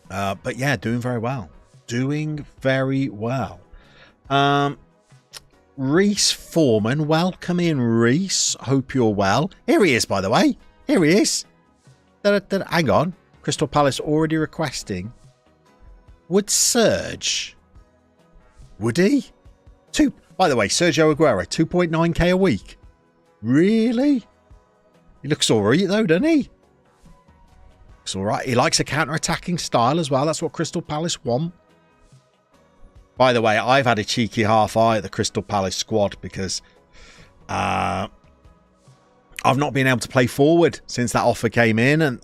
But yeah, doing very well. Doing very well. Reese Foreman, welcome in, Reese. Hope you're well. Here he is, by the way. Here he is. Hang on. Crystal Palace already requesting. Would Serge? Would he? By the way, Sergio Aguero, 2.9k a week. Really? He looks alright though, doesn't he? Looks alright. He likes a counter-attacking style as well. That's what Crystal Palace want. By the way, I've had a cheeky half eye at the Crystal Palace squad because I've not been able to play forward since that offer came in, and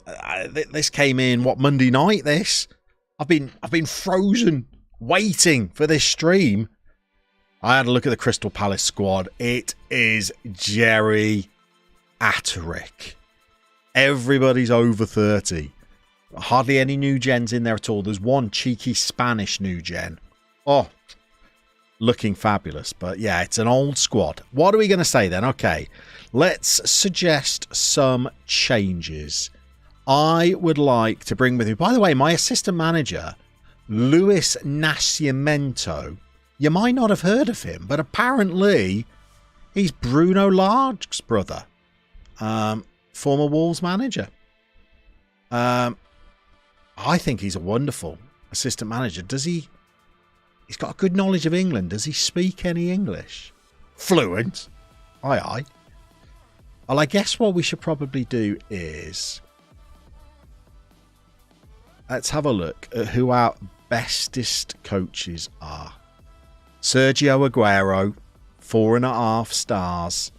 this came in Monday night. I've been frozen waiting for this stream. I had a look at the Crystal Palace squad. It is geriatric. Everybody's over 30. Hardly any new gens in there at all. There's one cheeky Spanish new gen. Oh, looking fabulous. But yeah, it's an old squad. What are we going to say then? Okay, let's suggest some changes. I would like to bring with me, by the way, my assistant manager, Luis Nascimento. You might not have heard of him, but apparently he's Bruno Large's brother. Former Wolves manager. I think he's a wonderful assistant manager. Does he He's got a good knowledge of England. Does he speak any English? Fluent. Aye, aye. Well, I guess what we should probably do is... let's have a look at who our bestest coaches are. Sergio Aguero, 4.5 stars.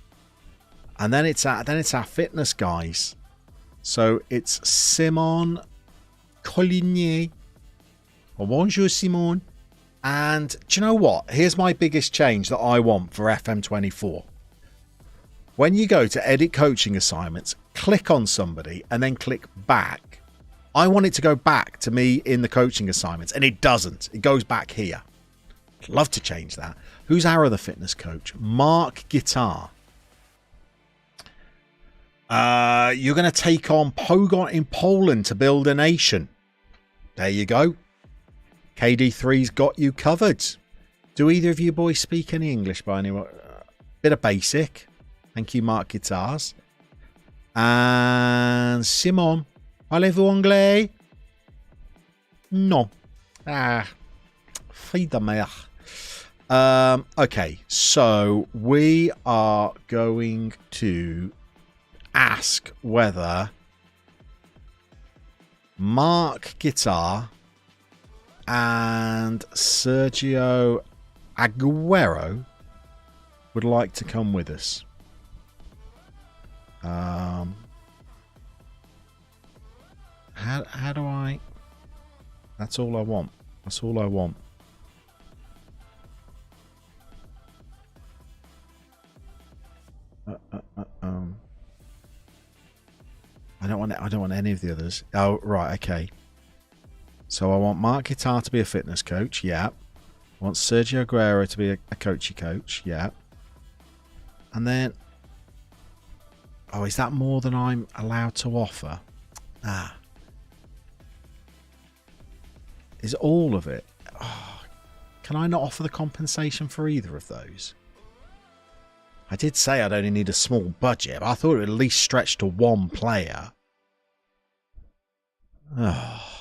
And then it's our fitness guys. So it's Simon Colligny. Oh, bonjour, Simon. And do you know what? Here's my biggest change that I want for FM24. When you go to edit coaching assignments, click on somebody and then click back. I want it to go back to me in the coaching assignments, and it doesn't. It goes back here. I'd love to change that. Who's our other fitness coach? Mark Guitar. You're going to take on Pogon in Poland to build a nation. There you go. KD3's got you covered. Do either of you boys speak any English by any way? Bit of basic. Thank you, Mark Guitars. And Simon. Parlez-vous anglais? Non. Fille de mère. Okay, so we are going to ask whether Mark Guitar and Sergio Aguero would like to come with us. How do I... That's all I want. That's all I want. I don't want any of the others. Oh, right, okay. So I want Mark Guitar to be a fitness coach, yeah. I want Sergio Aguero to be a coachy coach, yeah. And then... oh, is that more than I'm allowed to offer? Ah. Is all of it? Oh, can I not offer the compensation for either of those? I did say I'd only need a small budget, but I thought it would at least stretch to one player. Oh.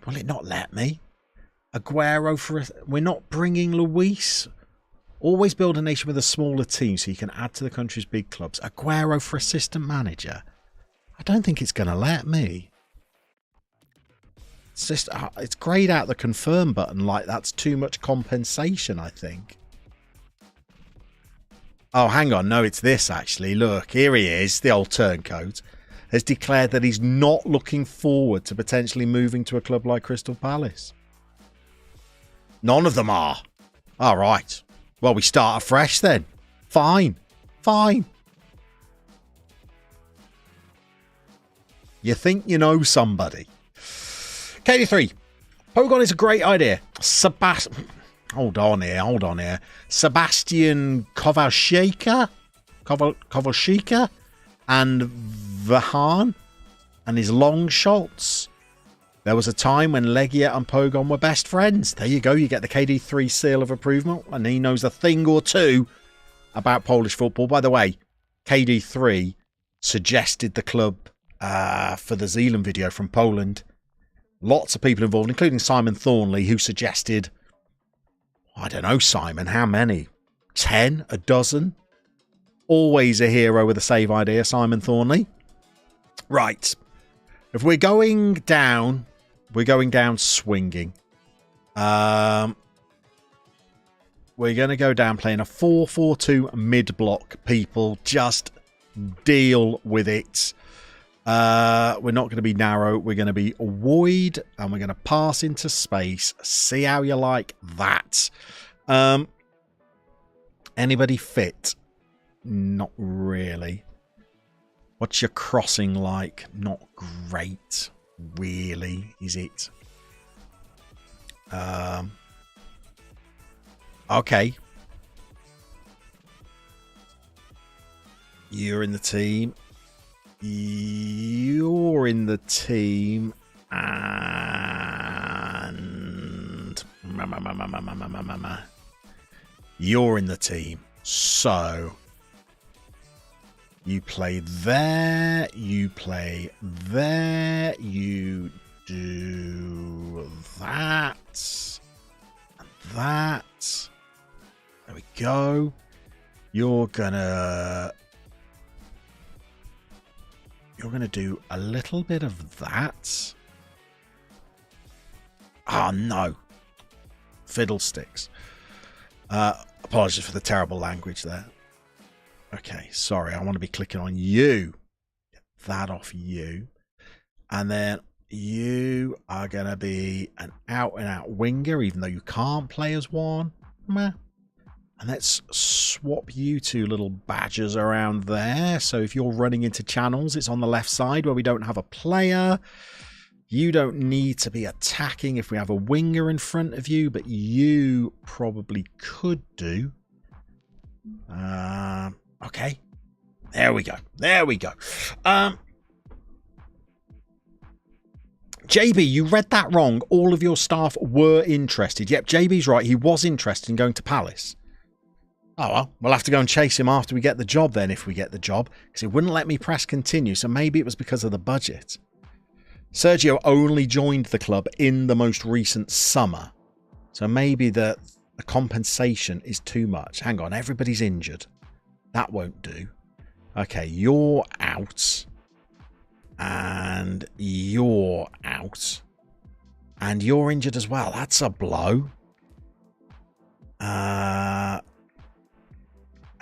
Will it not let me? Aguero for a... we're not bringing Luis. Always build a nation with a smaller team so you can add to the country's big clubs. Aguero for assistant manager. I don't think it's going to let me. It's just... it's grayed out the confirm button like that's too much compensation, I think. Oh, hang on. No, it's this, actually. Look, here he is, the old turncoat. Has declared that he's not looking forward to potentially moving to a club like Crystal Palace. None of them are. All right. Well, we start afresh then. Fine. Fine. You think you know somebody. KD3. Pogon is a great idea. Hold on here. Sebastian Kovalshika and Vahan and his long shots. There was a time when Legia and Pogon were best friends. There you go. You get the KD3 seal of approval, and he knows a thing or two about Polish football. By the way, KD3 suggested the club for the Zealand video from Poland. Lots of people involved, including Simon Thornley, who suggested, I don't know, Simon, how many? 10? A dozen? Always a hero with a save idea, Simon Thornley. Right. If we're going down swinging. We're going to go down playing a 4-4-2 mid-block, people. Just deal with it. We're not going to be narrow. We're going to be wide, and we're going to pass into space. See how you like that. Anybody fit? Not really. What's your crossing like? Not great, really, is it? Okay. You're in the team. You're in the team. And... you're in the team. So... You play there. You play there. You do that. And that. There we go. You're gonna do a little bit of that. Oh, no. Fiddlesticks. Apologies for the terrible language there. Okay, sorry. I want to be clicking on you. Get that off you. And then you are going to be an out-and-out winger, even though you can't play as one. Meh. And let's swap you two little badgers around there. So if you're running into channels, it's on the left side where we don't have a player. You don't need to be attacking if we have a winger in front of you, but you probably could do. Okay. There we go. There we go. JB, you read that wrong. All of your staff were interested. Yep, JB's right. He was interested in going to Palace. Oh, well, we'll have to go and chase him after we get the job then, if we get the job, because it wouldn't let me press continue, so maybe it was because of the budget. Sergio only joined the club in the most recent summer, so maybe the compensation is too much. Hang on, everybody's injured. That won't do. Okay, you're out, and you're out, and you're injured as well. That's a blow.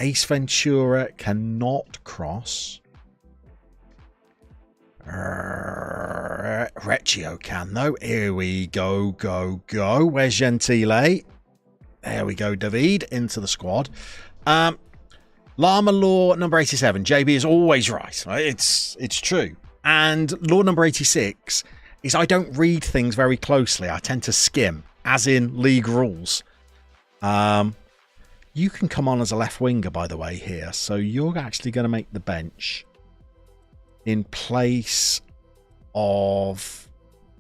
Ace Ventura cannot cross. Recchio can, though. Here we go, go, go. Where's Gentile? There we go, David, into the squad. Llama law number 87. JB is always right. It's true. And law number 86 is I don't read things very closely. I tend to skim, as in league rules. You can come on as a left winger, by the way, here. So you're actually going to make the bench in place of,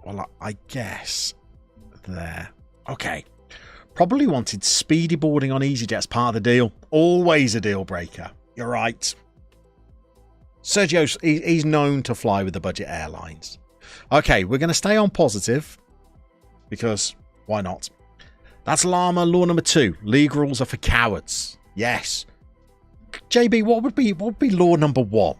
well, I guess there. Okay. Probably wanted speedy boarding on EasyJet as part of the deal. Always a deal breaker. You're right. Sergio's, he's known to fly with the budget airlines. Okay, we're going to stay on positive because why not? That's Llama law number 2. League rules are for cowards. Yes. JB, what would be law number 1?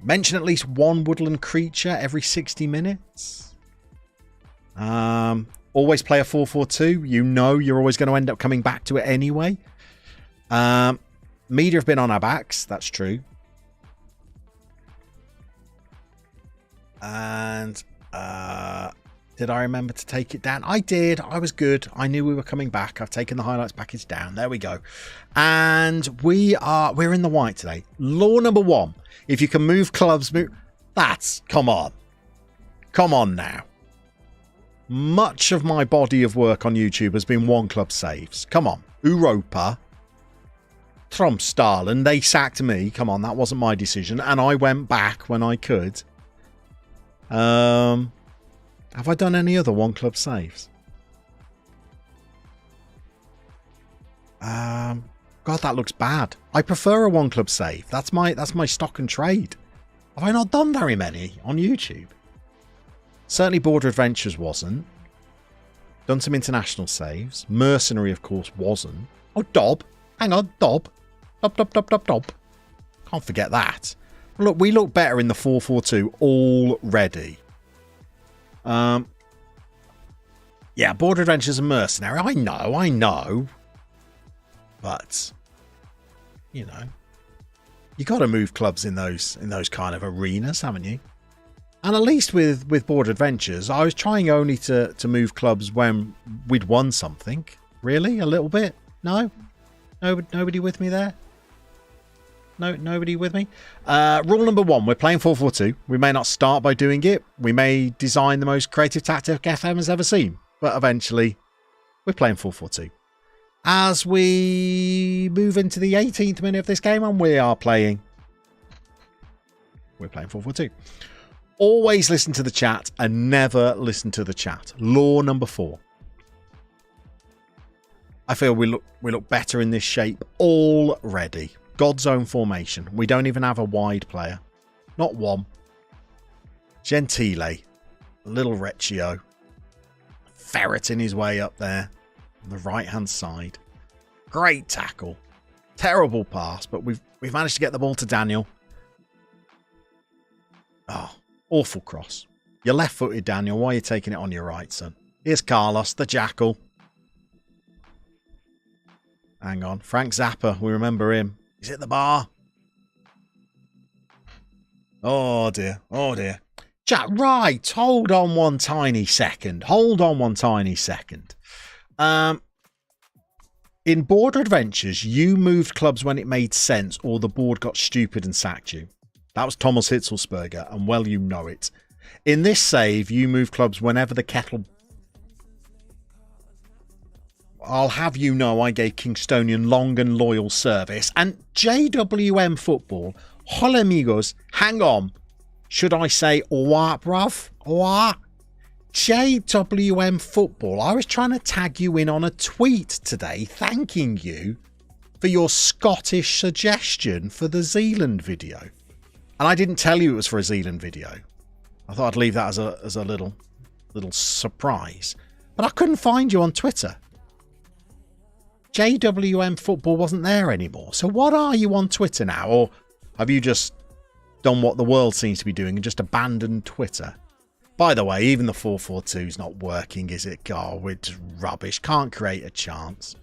Mention at least one woodland creature every 60 minutes. Always play a 4-4-2. You know you're always going to end up coming back to it anyway. Media have been on our backs. That's true. And did I remember to take it down? I did. I was good. I knew we were coming back. I've taken the highlights package down. There we go. And we're in the white today. Law number 1. If you can move clubs, come on. Come on now. Much of my body of work on YouTube has been one club saves. Come on. Europa. Trump Stalin. They sacked me. Come on. That wasn't my decision. And I went back when I could. Have I done any other one club saves? God, that looks bad. I prefer a one club save. That's my stock and trade. Have I not done very many on YouTube? Certainly Border Adventures wasn't. Done some international saves. Mercenary, of course, wasn't. Oh, Dob. Hang on, Dob. Dob. Can't forget that. Look, we look better in the 4-4-2 already. Yeah, Border Adventures and Mercenary. I know. But, you know, you got to move clubs in those kind of arenas, haven't you? And at least with Border Adventures, I was trying only to move clubs when we'd won something. Really? A little bit? No? Nobody with me there? No, nobody with me? Rule number 1, we're playing 4-4-2. We may not start by doing it. We may design the most creative tactic FM has ever seen. But eventually, we're playing 4-4-2. As we move into the 18th minute of this game, and we're playing 4-4-2. Always listen to the chat and never listen to the chat. Law number 4. I feel we look better in this shape already. God's own formation. We don't even have a wide player. Not one. Gentile. Little Recchio. Ferreting his way up there. On the right-hand side. Great tackle. Terrible pass, but we've managed to get the ball to Daniel. Oh, awful cross. You're left-footed, Daniel. Why are you taking it on your right, son? Here's Carlos, the jackal. Hang on. Frank Zappa, we remember him. He's at the bar. Oh, dear. Oh, dear. Jack, right. Hold on one tiny second. Hold on one tiny second. In Board Adventures, you moved clubs when it made sense or the board got stupid and sacked you. That was Thomas Hitzelsberger, and well, you know it. In this save, you move clubs whenever the kettle... I'll have you know I gave Kingstonian long and loyal service. And JWM Football, hola amigos, hang on. Should I say, what, bruv? What? JWM Football, I was trying to tag you in on a tweet today thanking you for your Scottish suggestion for the Zealand video. And I didn't tell you it was for a Zealand video. I thought I'd leave that as a little surprise. But I couldn't find you on Twitter. JWM Football wasn't there anymore. So what are you on Twitter now? Or have you just done what the world seems to be doing and just abandoned Twitter? By the way, even the 442 is not working, is it? God, it's rubbish. Can't create a chance.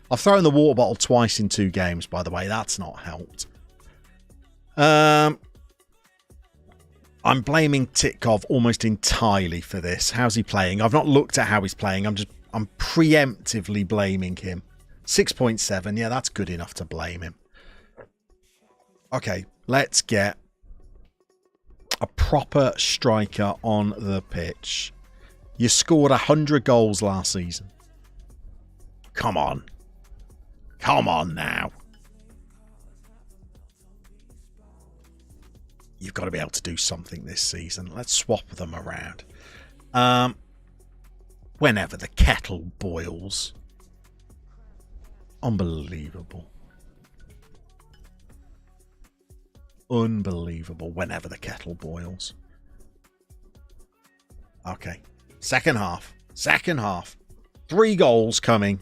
I've thrown the water bottle twice in 2 games, by the way. That's not helped. I'm blaming Titkov almost entirely for this. How's he playing? I've not looked at how he's playing. I'm preemptively blaming him. 6.7. Yeah, that's good enough to blame him. Okay, let's get a proper striker on the pitch. You scored 100 goals last season. Come on. Come on now. You've got to be able to do something this season. Let's swap them around. Whenever the kettle boils. Unbelievable. Unbelievable. Whenever the kettle boils. Okay. Second half. Second half. 3 goals coming.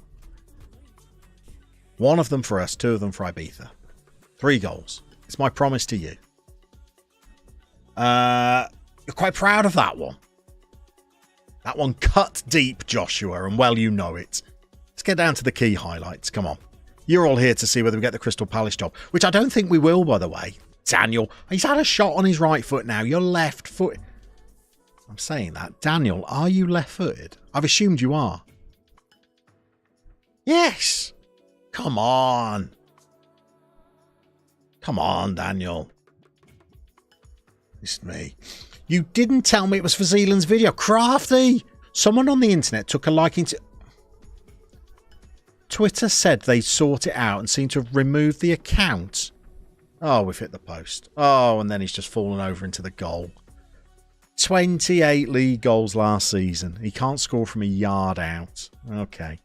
1 of them for us. 2 of them for Ibiza. 3 goals. It's my promise to you. You're quite proud of that one. That one cut deep, Joshua, and well, you know it. Let's get down to the key highlights. Come on. You're all here to see whether we get the Crystal Palace job, which I don't think we will, by the way. Daniel, he's had a shot on his right foot now. You're left foot. I'm saying that. Daniel, are you left-footed? I've assumed you are. Yes. Come on. Come on, Daniel. It's me. You didn't tell me it was for Zealand's video. Crafty! Someone on the internet took a liking to... Twitter said they sort it out and seemed to have removed the account. Oh, we've hit the post. Oh, and then he's just fallen over into the goal. 28 league goals last season. He can't score from a yard out. Okay.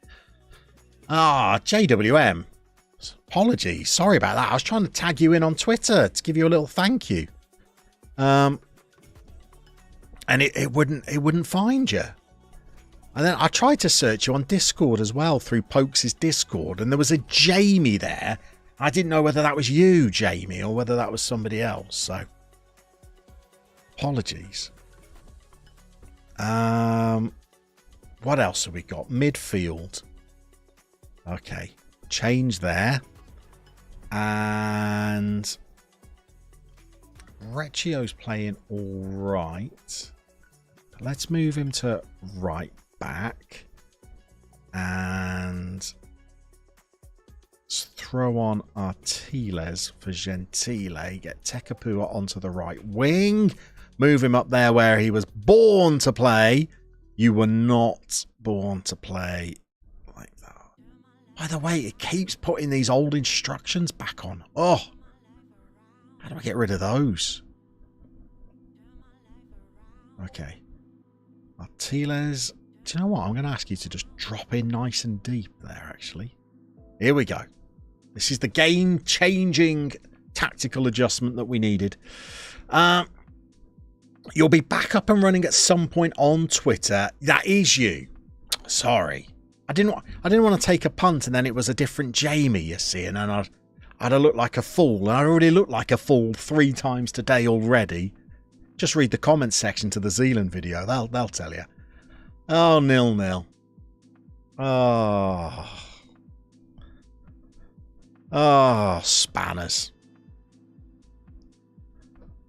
Ah, JWM. Apologies. Sorry about that. I was trying to tag you in on Twitter to give you a little thank you. And it wouldn't find you. And then I tried to search you on Discord as well through Pokes' Discord, and there was a Jamie there. I didn't know whether that was you, Jamie, or whether that was somebody else. So, apologies. What else have we got? Midfield. Okay, change there, and Recchio's playing all right. Let's move him to right back. And let's throw on Artiles for Gentile. Get Tekapua onto the right wing. Move him up there where he was born to play. You were not born to play like that. By the way, it keeps putting these old instructions back on. Oh, how do I get rid of those? Okay. Artiles. Do you know what? I'm going to ask you to just drop in nice and deep there, actually. Here we go. This is the game-changing tactical adjustment that we needed. You'll be back up and running at some point on Twitter. That is you. Sorry. I didn't want to take a punt and then it was a different Jamie, you see, and then I'd have looked like a fool. And I already looked like a fool 3 times today already. Just read the comments section to the Zealand video. They'll tell you. Oh, 0-0. Oh, spanners.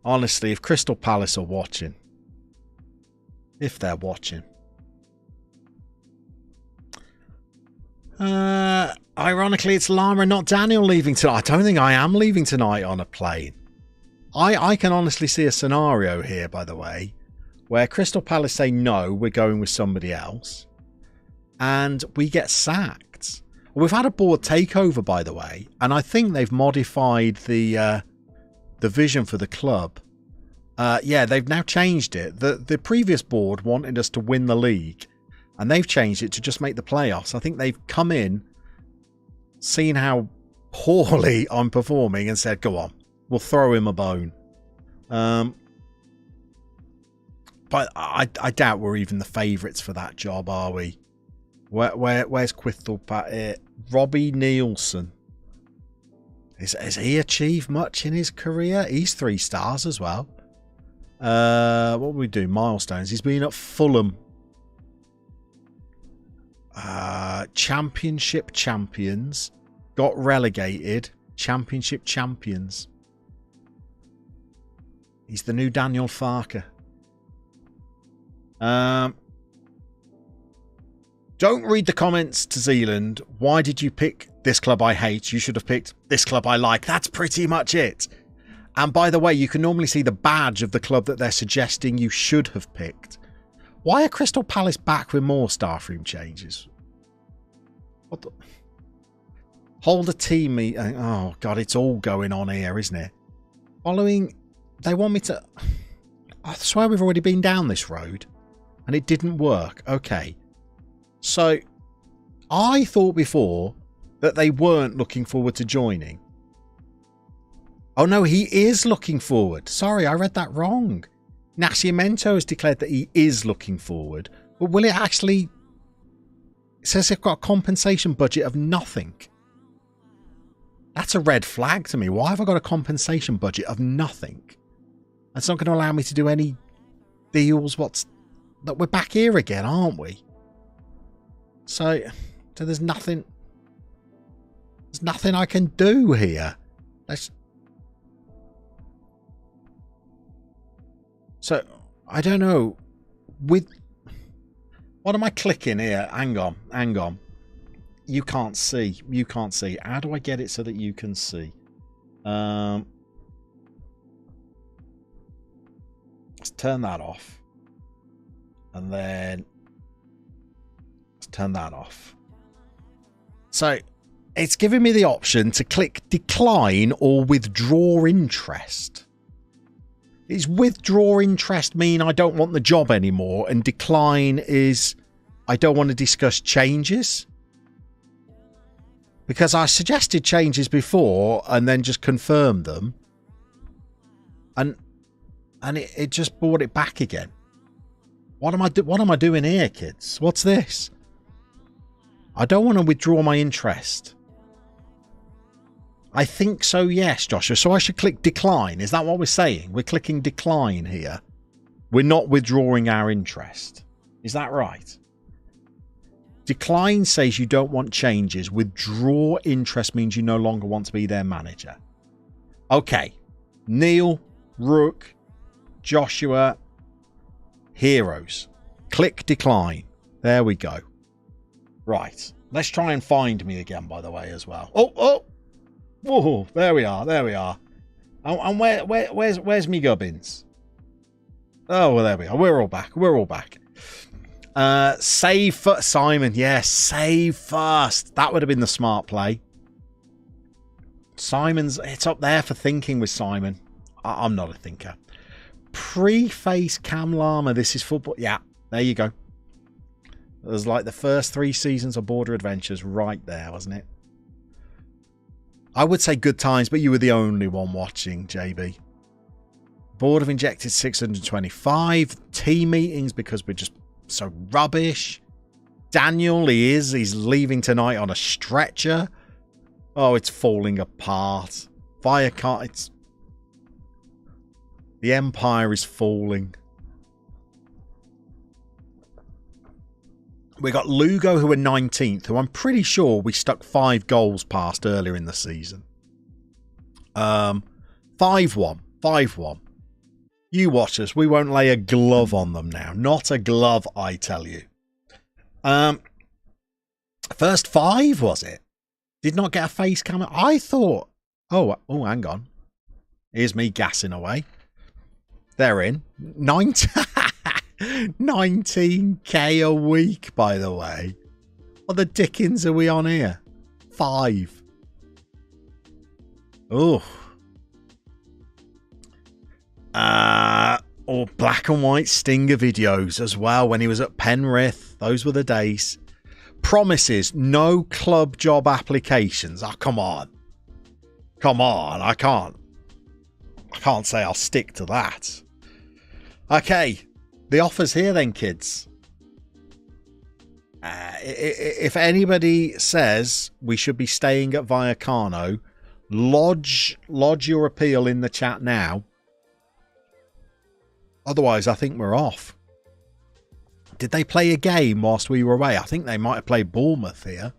Honestly, if Crystal Palace are watching, if they're watching, ironically, it's Llama and not Daniel leaving tonight. I don't think I am leaving tonight on a plane. I can honestly see a scenario here, by the way, where Crystal Palace say, no, we're going with somebody else, and we get sacked. We've had a board takeover, by the way, and I think they've modified the vision for the club. Yeah, they've now changed it. The previous board wanted us to win the league, and they've changed it to just make the playoffs. I think they've come in, seen how poorly I'm performing, and said, go on, we'll throw him a bone. But I doubt we're even the favourites for that job, are we? Where's Crystal Palace? Robbie Nielsen. Has he achieved much in his career? He's 3 stars as well. What would we do? Milestones. He's been at Fulham. Championship champions. Got relegated. Championship champions. He's the new Daniel Farker. Don't read the comments to Zealand. Why did you pick this club I hate? You should have picked this club I like. That's pretty much it. And by the way, you can normally see the badge of the club that they're suggesting you should have picked. Why are Crystal Palace back with more staff room changes? What the? Hold a team meeting. Oh, God, it's all going on here, isn't it? Following, they want me to... I swear we've already been down this road and it didn't work. Okay. So, I thought before that they weren't looking forward to joining. Oh no, he is looking forward. Sorry, I read that wrong. Nascimento has declared that he is looking forward. But will it actually... It says they've got a compensation budget of nothing. That's a red flag to me. Why have I got a compensation budget of nothing? That's not going to allow me to do any deals. That we're back here again, aren't we? So there's nothing I can do here. So I don't know. What am I clicking here? Hang on. You can't see. How do I get it so that you can see? Let's turn that off. And then let's turn that off. So it's giving me the option to click decline or withdraw interest. Is withdraw interest mean I don't want the job anymore, and decline is I don't want to discuss changes? Because I suggested changes before and then just confirmed them. And it just brought it back again. What am I doing here, kids? What's this? I don't want to withdraw my interest. I think so, yes, Joshua. So I should click decline. Is that what we're saying? We're clicking decline here. We're not withdrawing our interest. Is that right? Decline says you don't want changes. Withdraw interest means you no longer want to be their manager. Okay. Neil, Rook, Joshua, heroes. Click decline. There we go. Right. Let's try and find me again, by the way, as well. Oh. Whoa, there we are. And where's me gubbins? Oh, well, there we are. We're all back. Save for Simon. Yes, save first. That would have been the smart play. It's up there for thinking with Simon. I'm not a thinker. Preface Cam Llama. This is football. Yeah, there you go. It was like the first 3 seasons of Border Adventures right there, wasn't it? I would say good times, but you were the only one watching, JB. Board have injected 625. Team meetings because we're just so rubbish. Daniel, he's leaving tonight on a stretcher. Oh, it's falling apart. The Empire is falling. We got Lugo, who are 19th, who I'm pretty sure we stuck 5 goals past earlier in the season. 5-1. 5-1. You watch us. We won't lay a glove on them now. Not a glove, I tell you. First 5, was it? Did not get a face cam. I thought... Oh, hang on. Here's me gassing away. They're in. 19k a week, by the way. What the dickens are we on here? 5. Oh. Or black and white Stinger videos as well when he was at Penrith. Those were the days. Promises, no club job applications. Oh, come on. Come on, I can't say I'll stick to that. Okay, the offer's here then, kids. If anybody says we should be staying at Vallecano, lodge your appeal in the chat now. Otherwise, I think we're off. Did they play a game whilst we were away? I think they might have played Bournemouth here.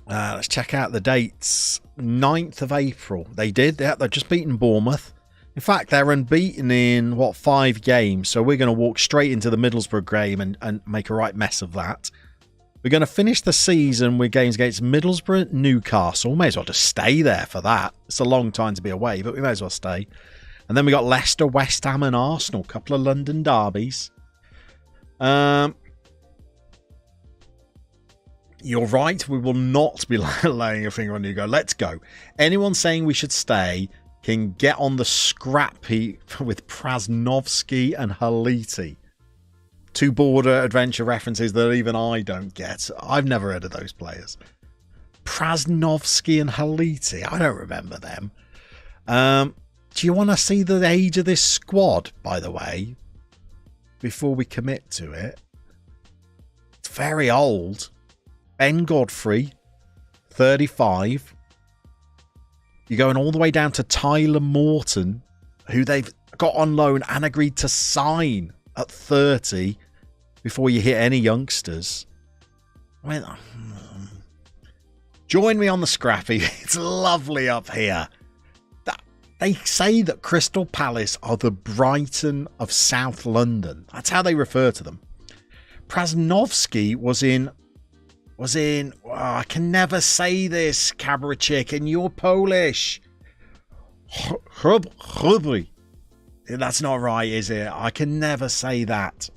Let's check out the dates. 9th of April. They did. Yeah, they've just beaten Bournemouth. In fact, they're unbeaten in, 5 games. So we're going to walk straight into the Middlesbrough game and make a right mess of that. We're going to finish the season with games against Middlesbrough, Newcastle. May as well just stay there for that. It's a long time to be away, but we may as well stay. And then we got Leicester, West Ham and Arsenal. A couple of London derbies. You're right. We will not be laying a finger on you. Go, let's go. Anyone saying we should stay can get on the scrap heap with Prasnovsky and Haliti. 2 border adventure references that even I don't get. I've never heard of those players. Prasnovsky and Haliti. I don't remember them. Do you want to see the age of this squad, by the way, before we commit to it? It's very old. Ben Godfrey, 35. You're going all the way down to Tyler Morton, who they've got on loan and agreed to sign at 30 before you hit any youngsters. Join me on the scrappy. It's lovely up here. They say that Crystal Palace are the Brighton of South London. That's how they refer to them. Prasnovsky was in I can never say this, Cabarachik, and you're Polish. Hruby. That's not right, is it? I can never say that.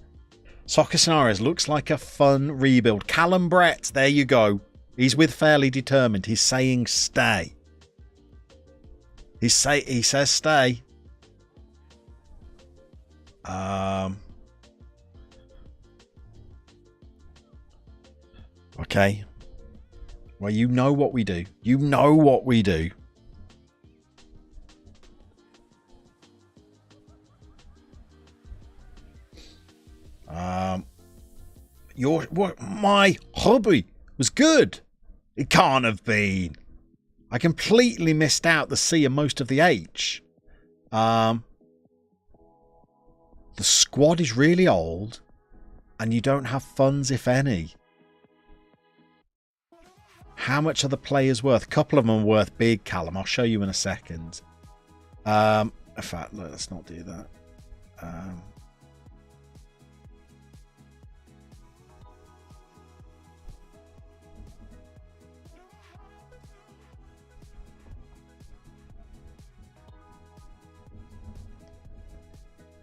Soccer Scenarios looks like a fun rebuild. Callum Brett, there you go. He's with Fairly Determined. He's saying stay. He says stay. Okay. Well, you know what we do. You know what we do. My hobby was good. It can't have been. I completely missed out the C and most of the H. The squad is really old, and you don't have funds, if any. How much are the players worth? A couple of them are worth big, Callum. I'll show you in a second. In fact, let's not do that.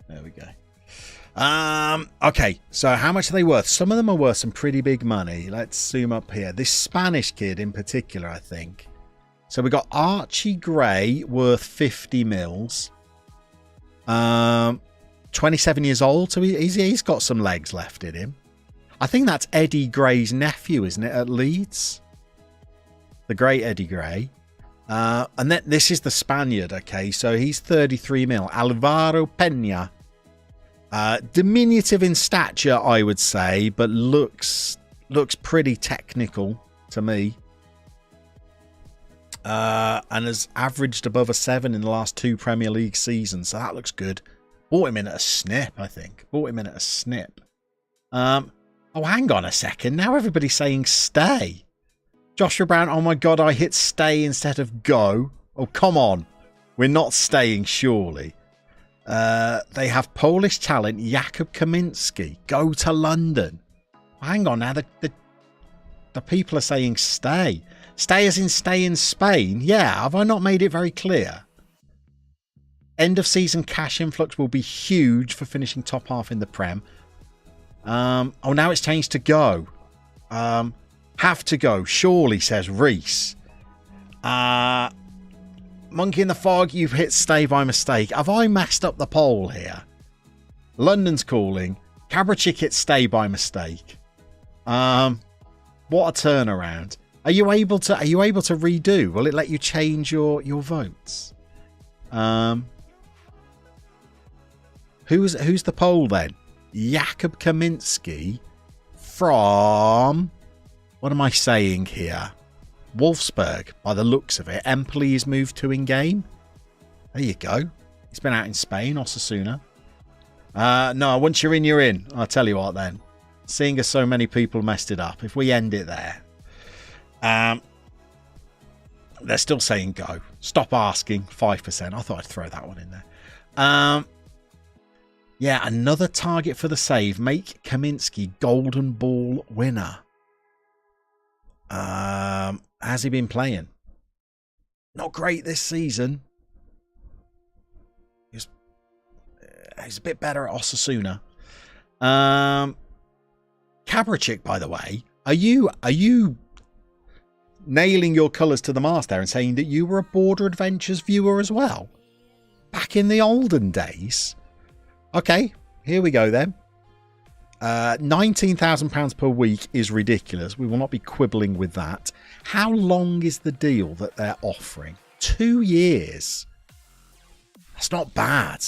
There we go. Okay, so how much are they worth? Some of them are worth some pretty big money. Let's zoom up here. This Spanish kid in particular, I think. So we got Archie Gray worth 50 mils. 27 years old, so he's got some legs left in him. I think that's Eddie Gray's nephew, isn't it, at Leeds? the great Eddie Gray. And then this is the Spaniard, okay? So he's 33 mil. Alvaro Pena. Diminutive in stature, I would say, but looks pretty technical to me. And has averaged above a 7 in the last 2 Premier League seasons, so that looks good. Bought him in at a snip, I think. Bought him in at a snip. Oh, hang on a second. Now everybody's saying stay. Joshua Brown, oh my God, I hit stay instead of go. Oh, come on. We're not staying, surely. They have Polish talent, Jakub Kaminski. Go to London. Hang on now. The people are saying stay. Stay as in stay in Spain. Yeah, have I not made it very clear? End of season cash influx will be huge for finishing top half in the Prem. Oh, now it's changed to go. Have to go, surely, says Reese. Monkey in the Fog, you've hit stay by mistake. Have I messed up the poll here? London's calling. Cabrachik hit stay by mistake. What a turnaround. Are you able to redo? Will it let you change your votes? Who's the poll then? Jakub Kaminski from, what am I saying here? Wolfsburg, by the looks of it. Empoli is moved to in-game. There you go. He's been out in Spain, Osasuna. No, once you're in, you're in. I'll tell you what then. Seeing as so many people messed it up, if we end it there. They're still saying go. Stop asking, 5%. I thought I'd throw that one in there. Yeah, another target for the save. Make Kaminski Golden Ball winner. Has he been playing? Not great this season. He's a bit better at Osasuna. Cabrachik, by the way, are you nailing your colours to the mast there and saying that you were a Border Adventures viewer as well? Back in the olden days? Okay, here we go then. £19,000 per week is ridiculous. We will not be quibbling with that. How long is the deal that they're offering? 2 years. That's not bad.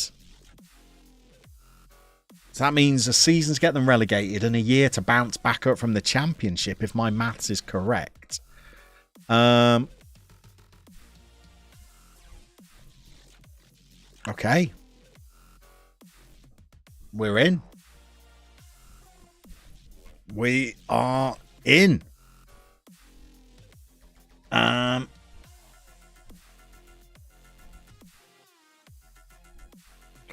So that means a season to get them relegated and a year to bounce back up from the Championship, if my maths is correct. Okay. We're in. We are in.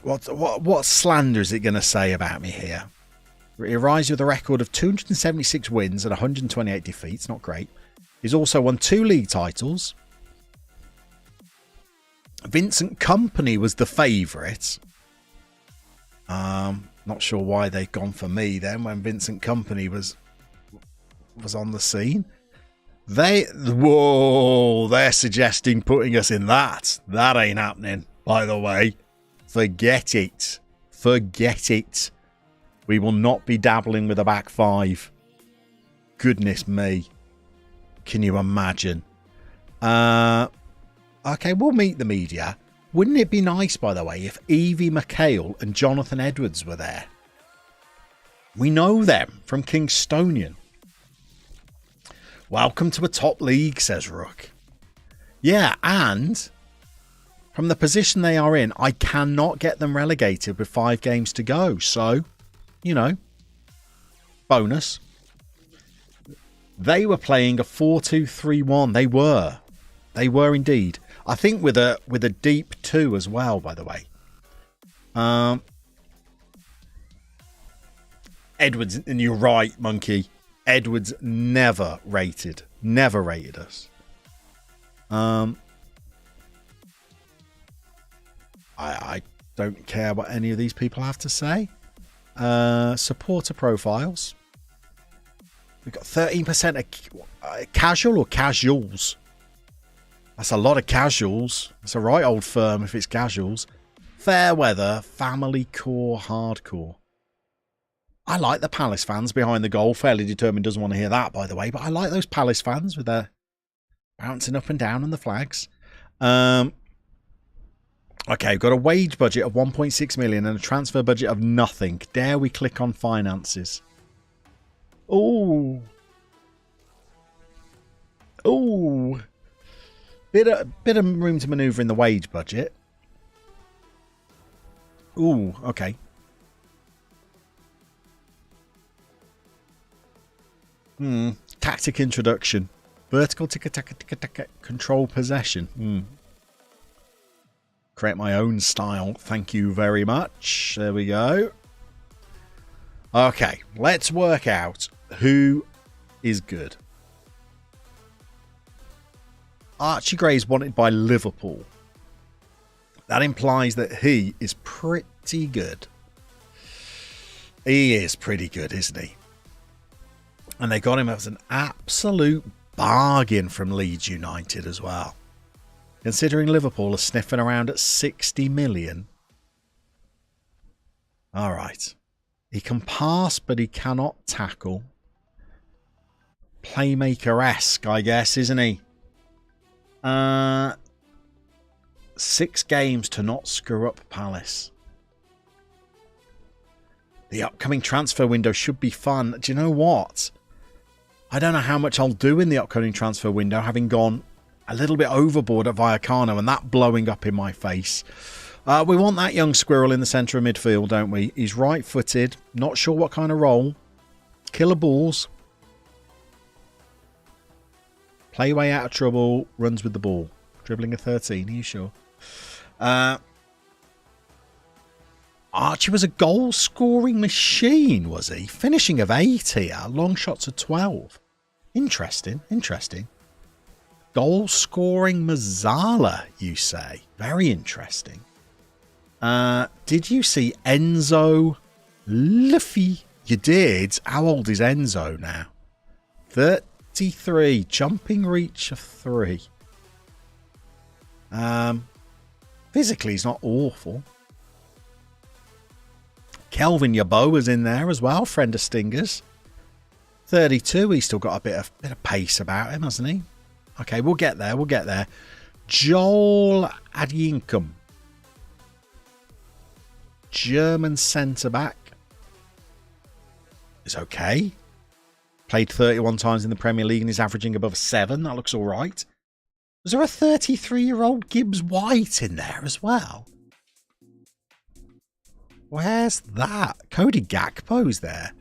What slander is it going to say about me here? He arrives with a record of 276 wins and 128 defeats. Not great. He's also won 2 league titles. Vincent Kompany was the favourite. Not sure why they've gone for me then when Vincent Kompany was on the scene. They're suggesting putting us in that. That ain't happening, by the way. Forget it. Forget it. We will not be dabbling with a back 5. Goodness me. Can you imagine? Okay, we'll meet the media. Wouldn't it be nice, by the way, if Evie McHale and Jonathan Edwards were there? We know them from Kingstonian. Welcome to a top league, says Rook. Yeah, and from the position they are in, I cannot get them relegated with 5 games to go. So, you know, bonus. They were playing a 4-2-3-1. They were indeed. I think with a deep 2 as well, by the way. Edwards, and you're right, Monkey. Edwards never rated us. I don't care what any of these people have to say. Supporter profiles. We've got 13% of casual or casuals. That's a lot of casuals. It's a right old firm if it's casuals. Fair weather, family core, hardcore. I like the Palace fans behind the goal. Fairly Determined doesn't want to hear that, by the way. But I like those Palace fans with their Bouncing up and down on the flags. Okay, we've got a wage budget of 1.6 million and a transfer budget of nothing. Dare we click on finances? Oh. Oh. Bit of room to manoeuvre in the wage budget. Ooh, okay. Tactic introduction. Vertical control possession. Create my own style. Thank you very much. There we go. Okay, let's work out who is good. Archie Gray is wanted by Liverpool. That implies that he is pretty good. He is pretty good, isn't he? And they got him as an absolute bargain from Leeds United as well. Considering Liverpool are sniffing around at 60 million. All right. He can pass, but he cannot tackle. Playmaker-esque, I guess, isn't he? 6 games to not screw up Palace. The upcoming transfer window should be fun. Do you know what? I don't know how much I'll do in the upcoming transfer window, having gone a little bit overboard at Vallecano and that blowing up in my face. We want that young squirrel in the centre of midfield, don't we? He's right-footed. Not sure what kind of role. Killer balls. Play way out of trouble. Runs with the ball. Dribbling a 13. Are you sure? Archie was a goal-scoring machine, was he? Finishing of 8 here. Long shots of 12. Interesting. Interesting. Goal-scoring Mazzala, you say? Very interesting. Did you see Enzo Luffy? You did. How old is Enzo now? 33. Jumping reach of 3. Physically, he's not awful. Kelvin Yeboah's in there as well. Friend of Stingers. 32. He's still got a bit of pace about him, hasn't he? Okay, we'll get there. We'll get there. Joel Adyinkam. German centre-back. Is okay. Played 31 times in the Premier League and is averaging above 7. That looks all right. Was there a 33-year-old Gibbs White in there as well? Where's that? Cody Gakpo's there.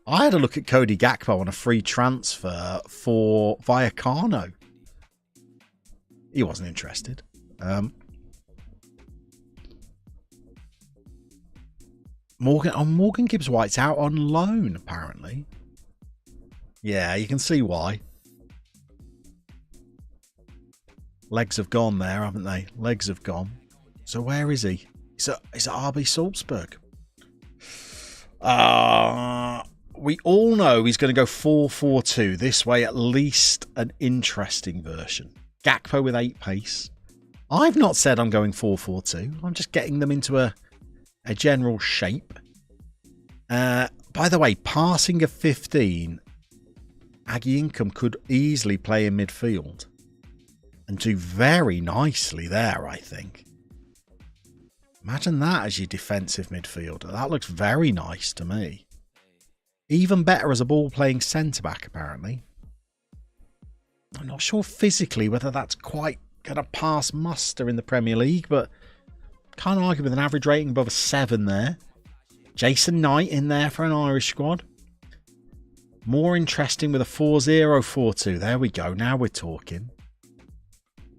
I had a look at Cody Gakpo on a free transfer for Vallecano. He wasn't interested. Morgan Gibbs White's out on loan, apparently. Yeah, you can see why. Legs have gone there, haven't they? Legs have gone. So where is he? He's at RB Salzburg. We all know he's going to go 4-4-2. This way, at least an interesting version. Gakpo with 8 pace. I've not said I'm going 4-4-2. I'm just getting them into a general shape. By the way, passing of 15, Adyinkam could easily play in midfield and do very nicely there, I think. Imagine that as your defensive midfielder. That looks very nice to me. Even better as a ball-playing centre-back, apparently. I'm not sure physically whether that's quite going to pass muster in the Premier League, but can't argue with an average rating above a 7 there. Jason Knight in there for an Irish squad. More interesting with a 4-0-4-2. There we go. Now we're talking.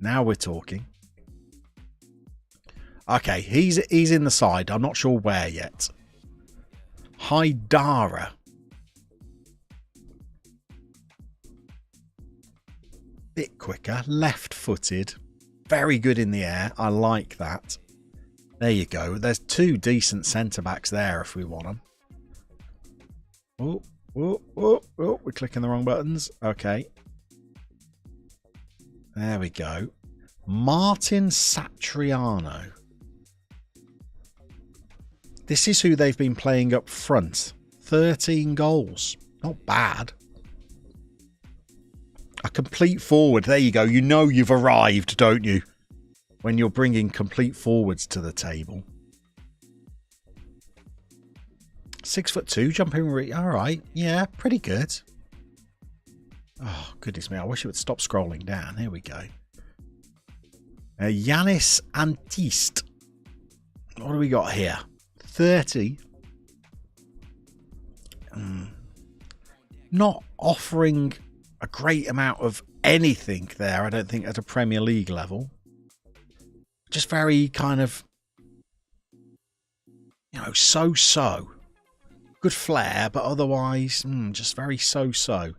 Now we're talking. Okay, he's in the side. I'm not sure where yet. Haidara. Bit quicker. Left-footed. Very good in the air. I like that. There you go. There's 2 decent centre-backs there if we want them. Oh, we're clicking the wrong buttons. Okay. There we go. Martin Satriano. This is who they've been playing up front. 13 goals. Not bad. A complete forward. There you go. You know you've arrived, don't you? When you're bringing complete forwards to the table. 6'2", jumping. All right. Yeah, pretty good. Oh, goodness me. I wish it would stop scrolling down. Here we go. Yanis Antist. What do we got here? 30. Not offering a great amount of anything there, I don't think, at a Premier League level. Just very kind of, so-so. Good flair, but otherwise, just very so-so.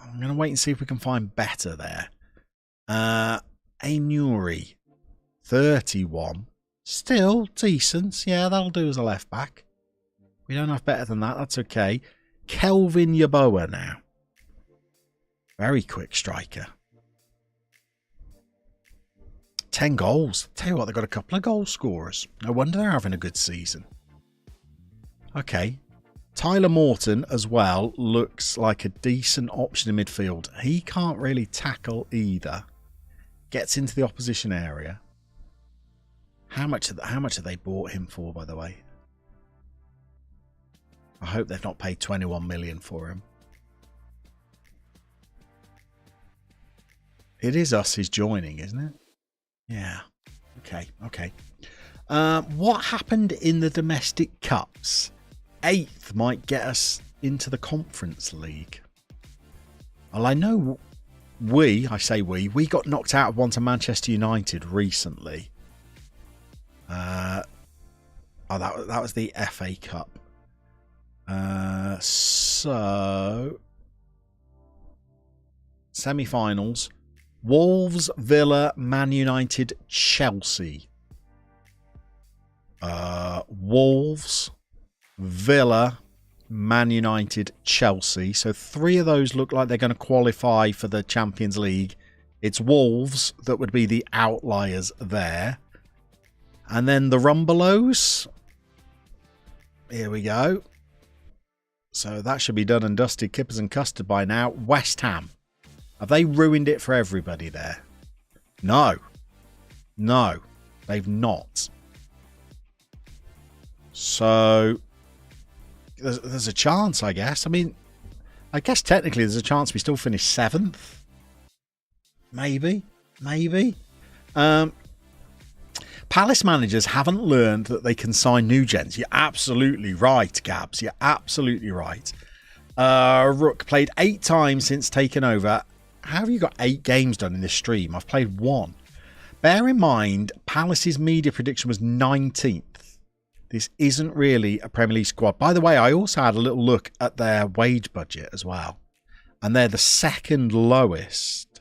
I'm going to wait and see if we can find better there. Ainuri, 31. Still decent. Yeah, that'll do as a left back. We don't have better than that. That's okay. Kelvin Yaboa now. Very quick striker. 10 goals. Tell you what, they've got a couple of goal scorers. No wonder they're having a good season. Okay. Tyler Morton as well looks like a decent option in midfield. He can't really tackle either. Gets into the opposition area. How much have they bought him for, by the way? I hope they've not paid 21 million for him. It is us he's joining, isn't it? Yeah. Okay. What happened in the domestic cups? 8th might get us into the Conference League. Well, I know we got knocked out of one to Manchester United recently. That was the FA Cup. So semi-finals: Wolves, Villa, Man United, Chelsea. Wolves, Villa, Man United, Chelsea. So 3 of those look like they're going to qualify for the Champions League. It's Wolves that would be the outliers there. And then the Rumbelows. Here we go. So that should be done and dusted. Kippers and custard by now. West Ham. Have they ruined it for everybody there? No. No, they've not. So there's a chance, I guess. I mean, I guess technically there's a chance we still finish 7th. Maybe. Palace managers haven't learned that they can sign new gens. You're absolutely right, Gabs. You're absolutely right. Rook played 8 times since taking over. How have you got 8 games done in this stream? I've played 1. Bear in mind, Palace's media prediction was 19th. This isn't really a Premier League squad. By the way, I also had a little look at their wage budget as well. And they're the 2nd lowest.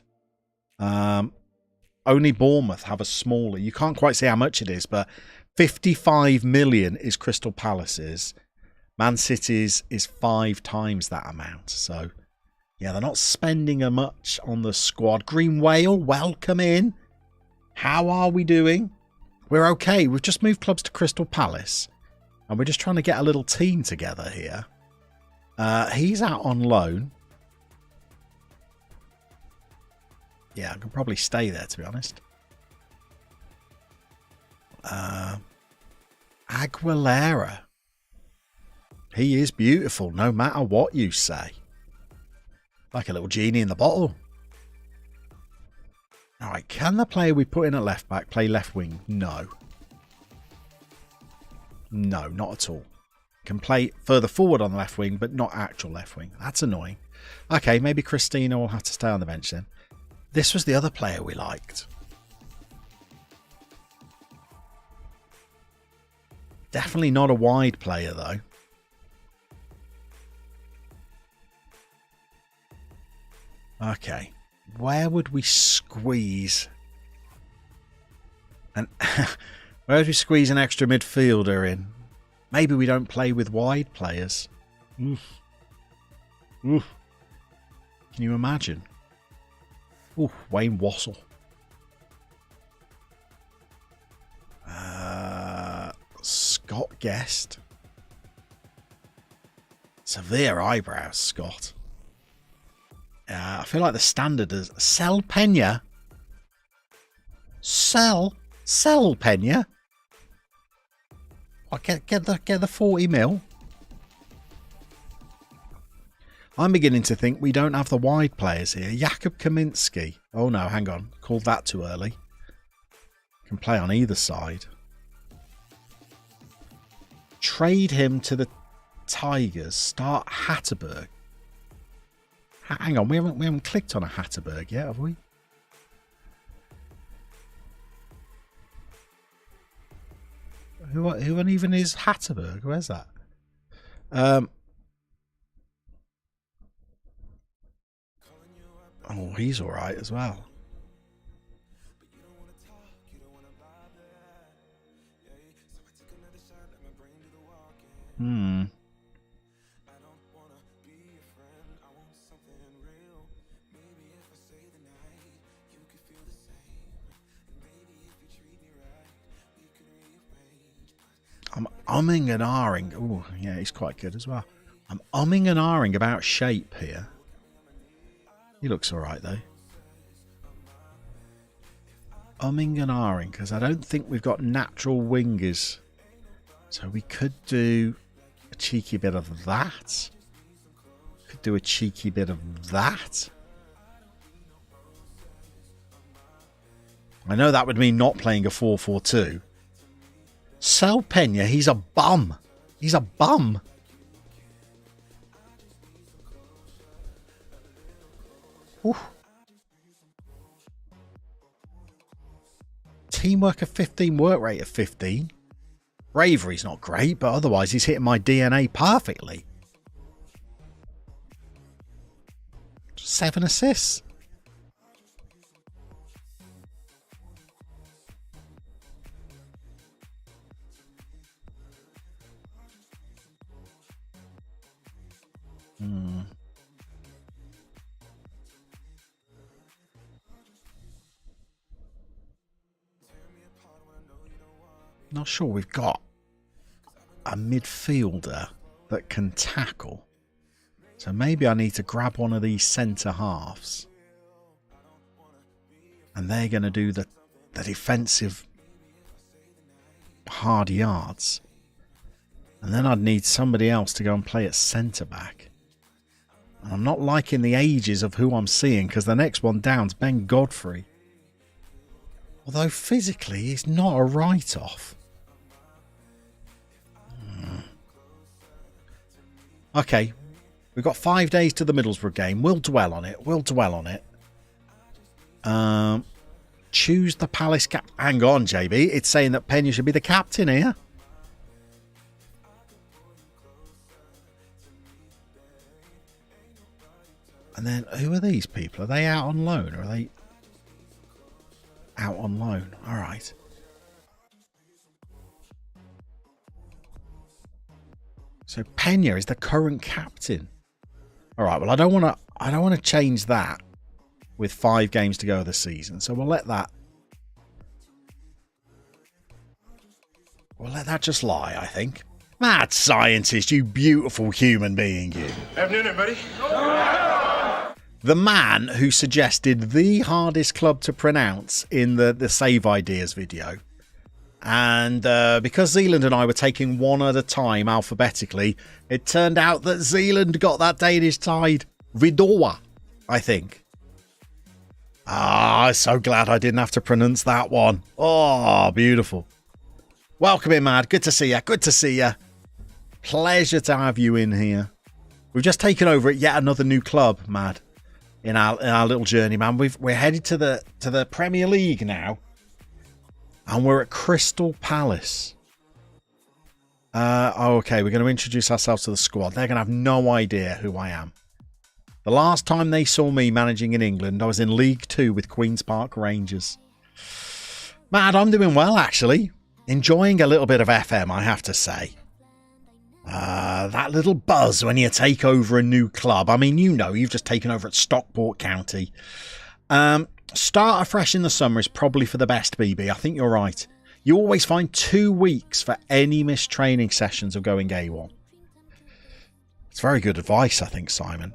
Only Bournemouth have a smaller. You can't quite see how much it is, but 55 million is Crystal Palace's. Man City's is 5 times that amount. So, yeah, they're not spending much on the squad. Green Whale, welcome in. How are we doing? We're okay. We've just moved clubs to Crystal Palace. And we're just trying to get a little team together here. He's out on loan. Yeah, I can probably stay there, to be honest. Aguilera. He is beautiful, no matter what you say. Like a little genie in the bottle. Alright, can the player we put in at left back play left wing? No. No, not at all. Can play further forward on the left wing, but not actual left wing. That's annoying. Okay, maybe Christina will have to stay on the bench then. This was the other player we liked. Definitely not a wide player, though. Okay. Where would we squeeze? Where would we squeeze an extra midfielder in? Maybe we don't play with wide players. Oof. Oof. Can you imagine? Ooh, Wayne Wassell. Scott Guest. Severe eyebrows, Scott. I feel like the standard is sell Pena. Sell Pena. I get the 40 mil. I'm beginning to think we don't have the wide players here. Jakub Kaminski. Oh no, hang on. Called that too early. Can play on either side. Trade him to the Tigers. Start Hatterberg. Hang on, we haven't clicked on a Hatterberg yet, have we? Who even is Hatterberg? Where's that? Oh, he's all right as well. I'm umming and ahhing. Oh, yeah, he's quite good as well. I'm umming and ahhing about shape here. He looks all right, though. Umming and ahhing, because I don't think we've got natural wingers. So we could do a cheeky bit of that. Could do a cheeky bit of that. I know that would mean not playing a 4-4-2. Sell Pena, he's a bum. He's a bum. Ooh. Teamwork of 15, work rate of 15. Bravery's not great, but otherwise he's hitting my DNA perfectly. 7 assists. Not sure we've got a midfielder that can tackle. So maybe I need to grab one of these centre halves. And they're going to do the defensive hard yards. And then I'd need somebody else to go and play at centre back. And I'm not liking the ages of who I'm seeing, because the next one down's Ben Godfrey. Although physically he's not a write-off. Okay, we've got 5 days to the Middlesbrough game. We'll dwell on it. We'll dwell on it. Choose the Palace cap. Hang on, JB. It's saying that Pena should be the captain here. And then, who are these people? Are they out on loan? Or are they out on loan? All right. So Pena is the current captain. All right. Well, I don't want to change that with 5 games to go of the season. So we'll let that. We'll let that just lie, I think. Mad scientist, you beautiful human being, you. Afternoon, everybody. The man who suggested the hardest club to pronounce in the Save Ideas video. And because Zealand and I were taking one at a time alphabetically, it turned out that Zealand got that Danish side. Vidoa, I think. Ah, so glad I didn't have to pronounce that one. Oh, beautiful. Welcome in, Mad. Good to see you. Good to see you. Pleasure to have you in here. We've just taken over at yet another new club, Mad. In our little journey, man. We're headed to the Premier League now. And we're at Crystal Palace. Okay, we're going to introduce ourselves to the squad. They're going to have no idea who I am. The last time they saw me managing in England, I was in League 2 with Queen's Park Rangers. Mad, I'm doing well, actually. Enjoying a little bit of FM, I have to say. That little buzz when you take over a new club. I mean, you know, you've just taken over at Stockport County. Start afresh in the summer is probably for the best, BB. I think you're right. You always find 2 weeks for any missed training sessions of going A1. It's very good advice, I think, Simon.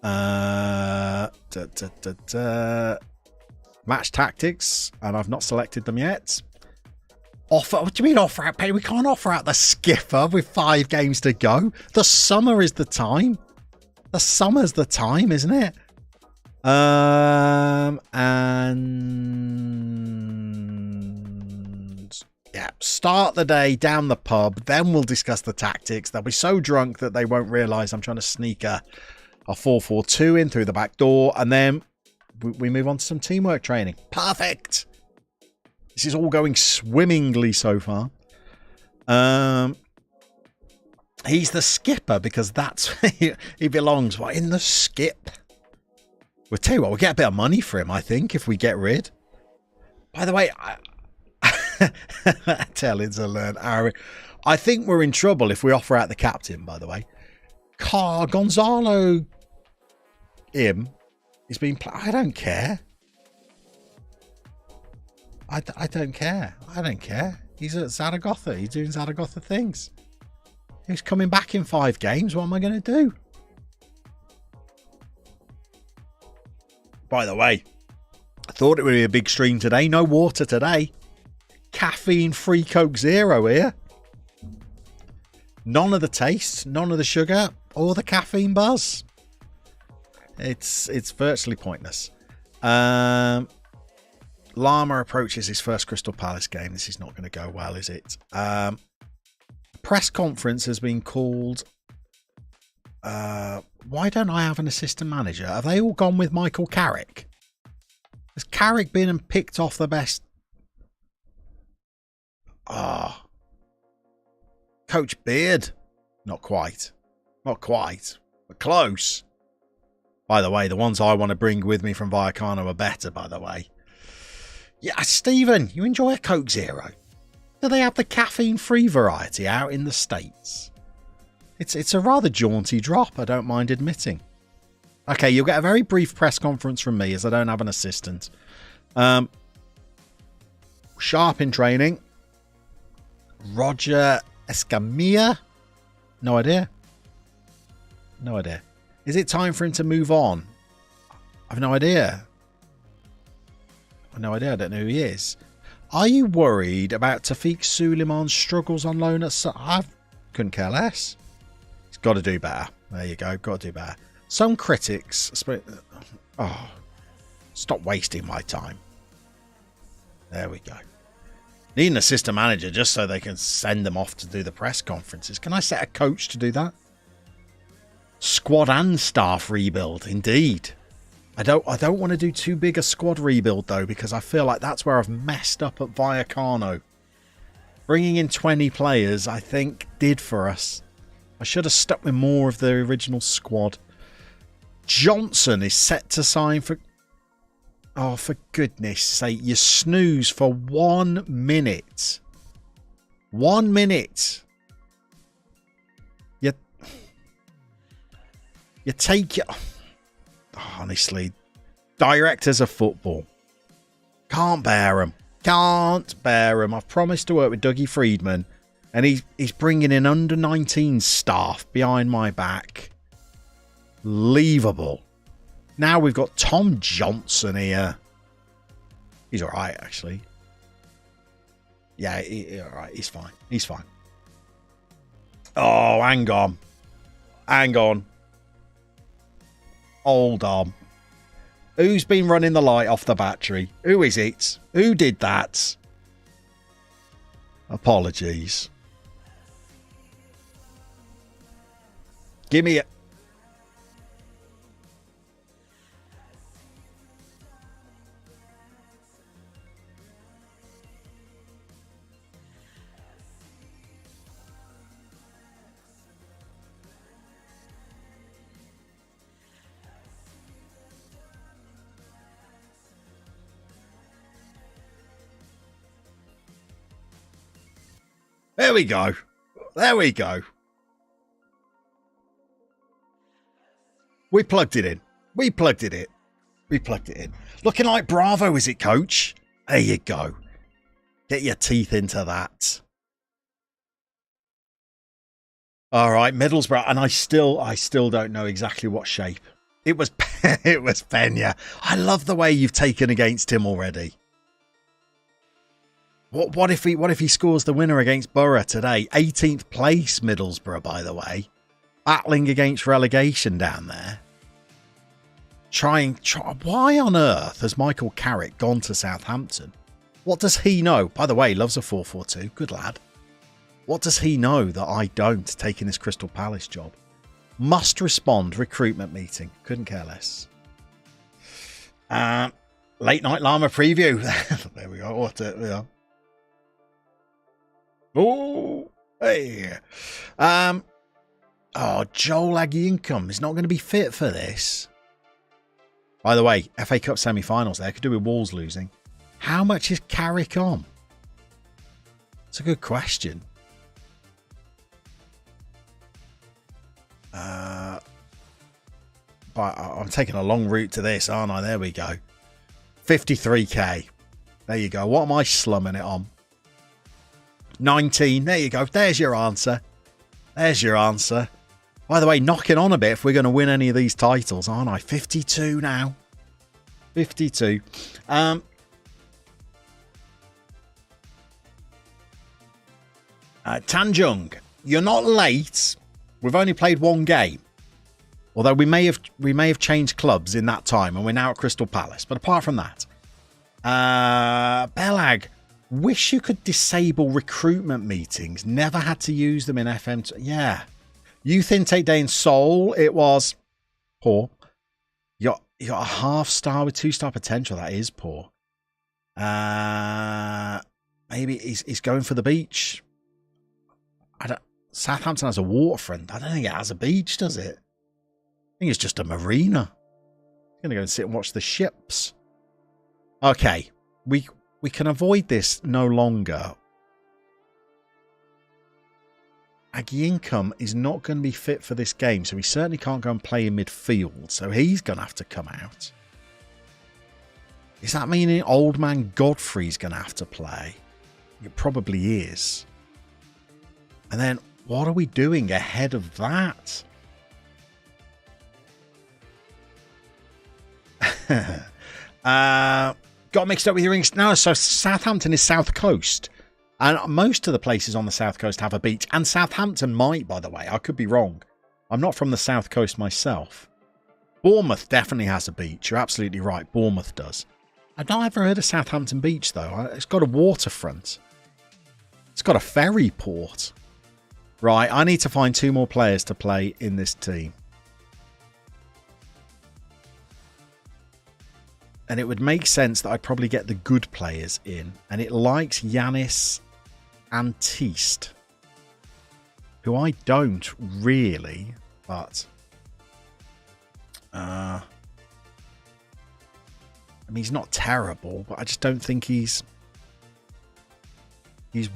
Match tactics, and I've not selected them yet. Offer, what do you mean offer out pay? We can't offer out the skipper with 5 games to go. The summer is the time. The summer's the time, isn't it? And yeah, start the day down the pub. Then we'll discuss the tactics. They'll be so drunk that they won't realise I'm trying to sneak a 4-4-2 in through the back door, and then we move on to some teamwork training. Perfect. This is all going swimmingly so far. He's the skipper because that's where he belongs. What, in the skip? We'll tell you what, we'll get a bit of money for him, I think, if we get rid. By the way, tell to learn Arabic. I think we're in trouble if we offer out the captain, by the way. Gonzalo he's been I don't care. I don't care. I don't care. He's at Zaragoza. He's doing Zaragoza things. He's coming back in 5 games. What am I going to do? By the way, I thought it would be a big stream today. No water today. Caffeine-free Coke Zero here. None of the taste, none of the sugar, or the caffeine buzz. It's virtually pointless. Llama approaches his first Crystal Palace game. This is not going to go well, is it? Press conference has been called. Why don't I have an assistant manager? Have they all gone with Michael Carrick? Has Carrick been and picked off the best? Coach Beard? Not quite. Not quite. But close. By the way, the ones I want to bring with me from Vallecano are better, by the way. Yeah, Stephen, you enjoy a Coke Zero? Do they have the caffeine-free variety out in the States? It's a rather jaunty drop, I don't mind admitting. Okay, you'll get a very brief press conference from me as I don't have an assistant. Sharp in training. Roger Escamilla? No idea. No idea. Is it time for him to move on? I've no idea. I've no idea. I don't know who he is. Are you worried about Tafiq Suleiman's struggles on loan at I couldn't care less. He's got to do better. There you go. Got to do better. Some critics... stop wasting my time. There we go. Need an assistant manager just so they can send them off to do the press conferences. Can I set a coach to do that? Squad and staff rebuild, indeed. I don't want to do too big a squad rebuild though, because I feel like that's where I've messed up at Vallecano. Bringing in 20 players, I think, did for us. I should have stuck with more of the original squad. Johnson is set to sign for... Oh, for goodness sake, you snooze for 1 minute. 1 minute. You take your... Honestly, directors of football. Can't bear them. Can't bear them. I've promised to work with Dougie Friedman, and he's bringing in under-19 staff behind my back. Leavable. Now we've got Tom Johnson here. He's all right, actually. Yeah, all right. He's fine. He's fine. Oh, hang on. Hang on. Hold on. Who's been running the light off the battery? Who is it? Who did that? Apologies. Give me a... There we go. There we go. We plugged it in. We plugged it in. We plugged it in. Looking like Bravo, is it, coach? There you go. Get your teeth into that. All right, Middlesbrough. And I still don't know exactly what shape. It was it was Pena. I love the way you've taken against him already. What if he scores the winner against Borough today? 18th place Middlesbrough, by the way. Battling against relegation down there. Why on earth has Michael Carrick gone to Southampton? What does he know? By the way, loves a 4-4-2. Good lad. What does he know that I don't, taking this Crystal Palace job? Must respond recruitment meeting. Couldn't care less. Late night Llama preview. There we go. What we are. Oh, hey. Joel Agincum is not going to be fit for this. By the way, FA Cup semi-finals there. Could do with Wolves losing. How much is Carrick on? It's a good question. But I'm taking a long route to this, aren't I? There we go. 53k. There you go. What am I slumming it on? 19. There you go. There's your answer. There's your answer. By the way, knocking on a bit if we're going to win any of these titles, aren't I? 52 now. 52. Tanjung, you're not late. We've only played one game. Although we may have changed clubs in that time and we're now at Crystal Palace. But apart from that, Belag, wish you could disable recruitment meetings. Never had to use them in FM. Yeah. Youth intake day in Seoul, it was poor. You got a half star with 2-star potential. That is poor. Maybe he's going for the beach. Southampton has a waterfront. I don't think it has a beach, does it? I think it's just a marina. I'm going to go and sit and watch the ships. Okay. We can avoid this no longer. Agincum is not going to be fit for this game, so he certainly can't go and play in midfield. So he's going to have to come out. Is that meaning old man Godfrey's going to have to play? It probably is. And then what are we doing ahead of that? Got mixed up with your English. No, so Southampton is South Coast. And most of the places on the South Coast have a beach. And Southampton might, by the way. I could be wrong. I'm not from the South Coast myself. Bournemouth definitely has a beach. You're absolutely right. Bournemouth does. I've not ever heard of Southampton Beach, though. It's got a waterfront. It's got a ferry port. Right, I need to find 2 more players to play in this team. And it would make sense that I'd probably get the good players in. And it likes Yanis Antiste, who I don't really, but I mean, he's not terrible, but I just don't think he's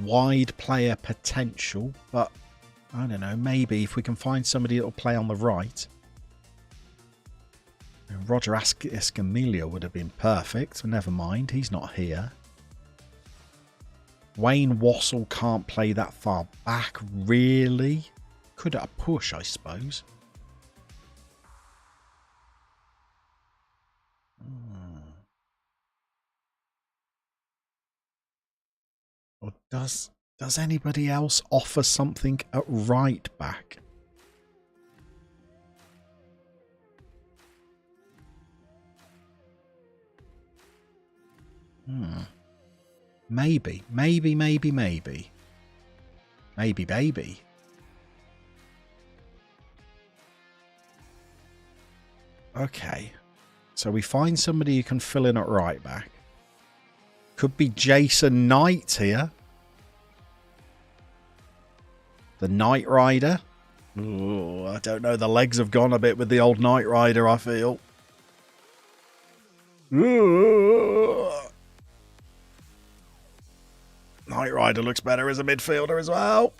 wide player potential. But I don't know, maybe if we can find somebody that will play on the right. Roger Escamilla would have been perfect. Never mind, he's not here. Wayne Wassell can't play that far back, really. Could at a push, I suppose. Or does anybody else offer something at right back? Maybe. Maybe, baby. Okay. So we find somebody who can fill in at right back. Could be Jason Knight here. The Knight Rider. Ooh, I don't know. The legs have gone a bit with the old Knight Rider, I feel. Ooh. Knight Rider looks better as a midfielder as well.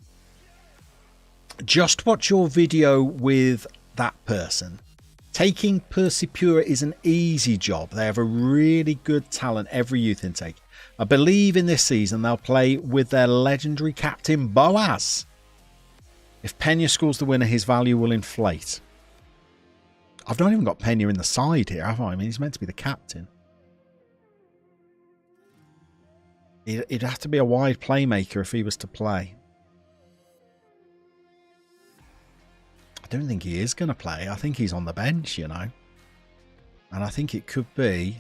Just watch your video with that person. Taking Persipura is an easy job. They have a really good talent every youth intake. I believe in this season they'll play with their legendary captain Boaz. If Pena scores the winner, his value will inflate. I've not even got Pena in the side here, have I? I mean, he's meant to be the captain. He'd have to be a wide playmaker if he was to play. I don't think he is going to play. I think he's on the bench, you know. And I think it could be...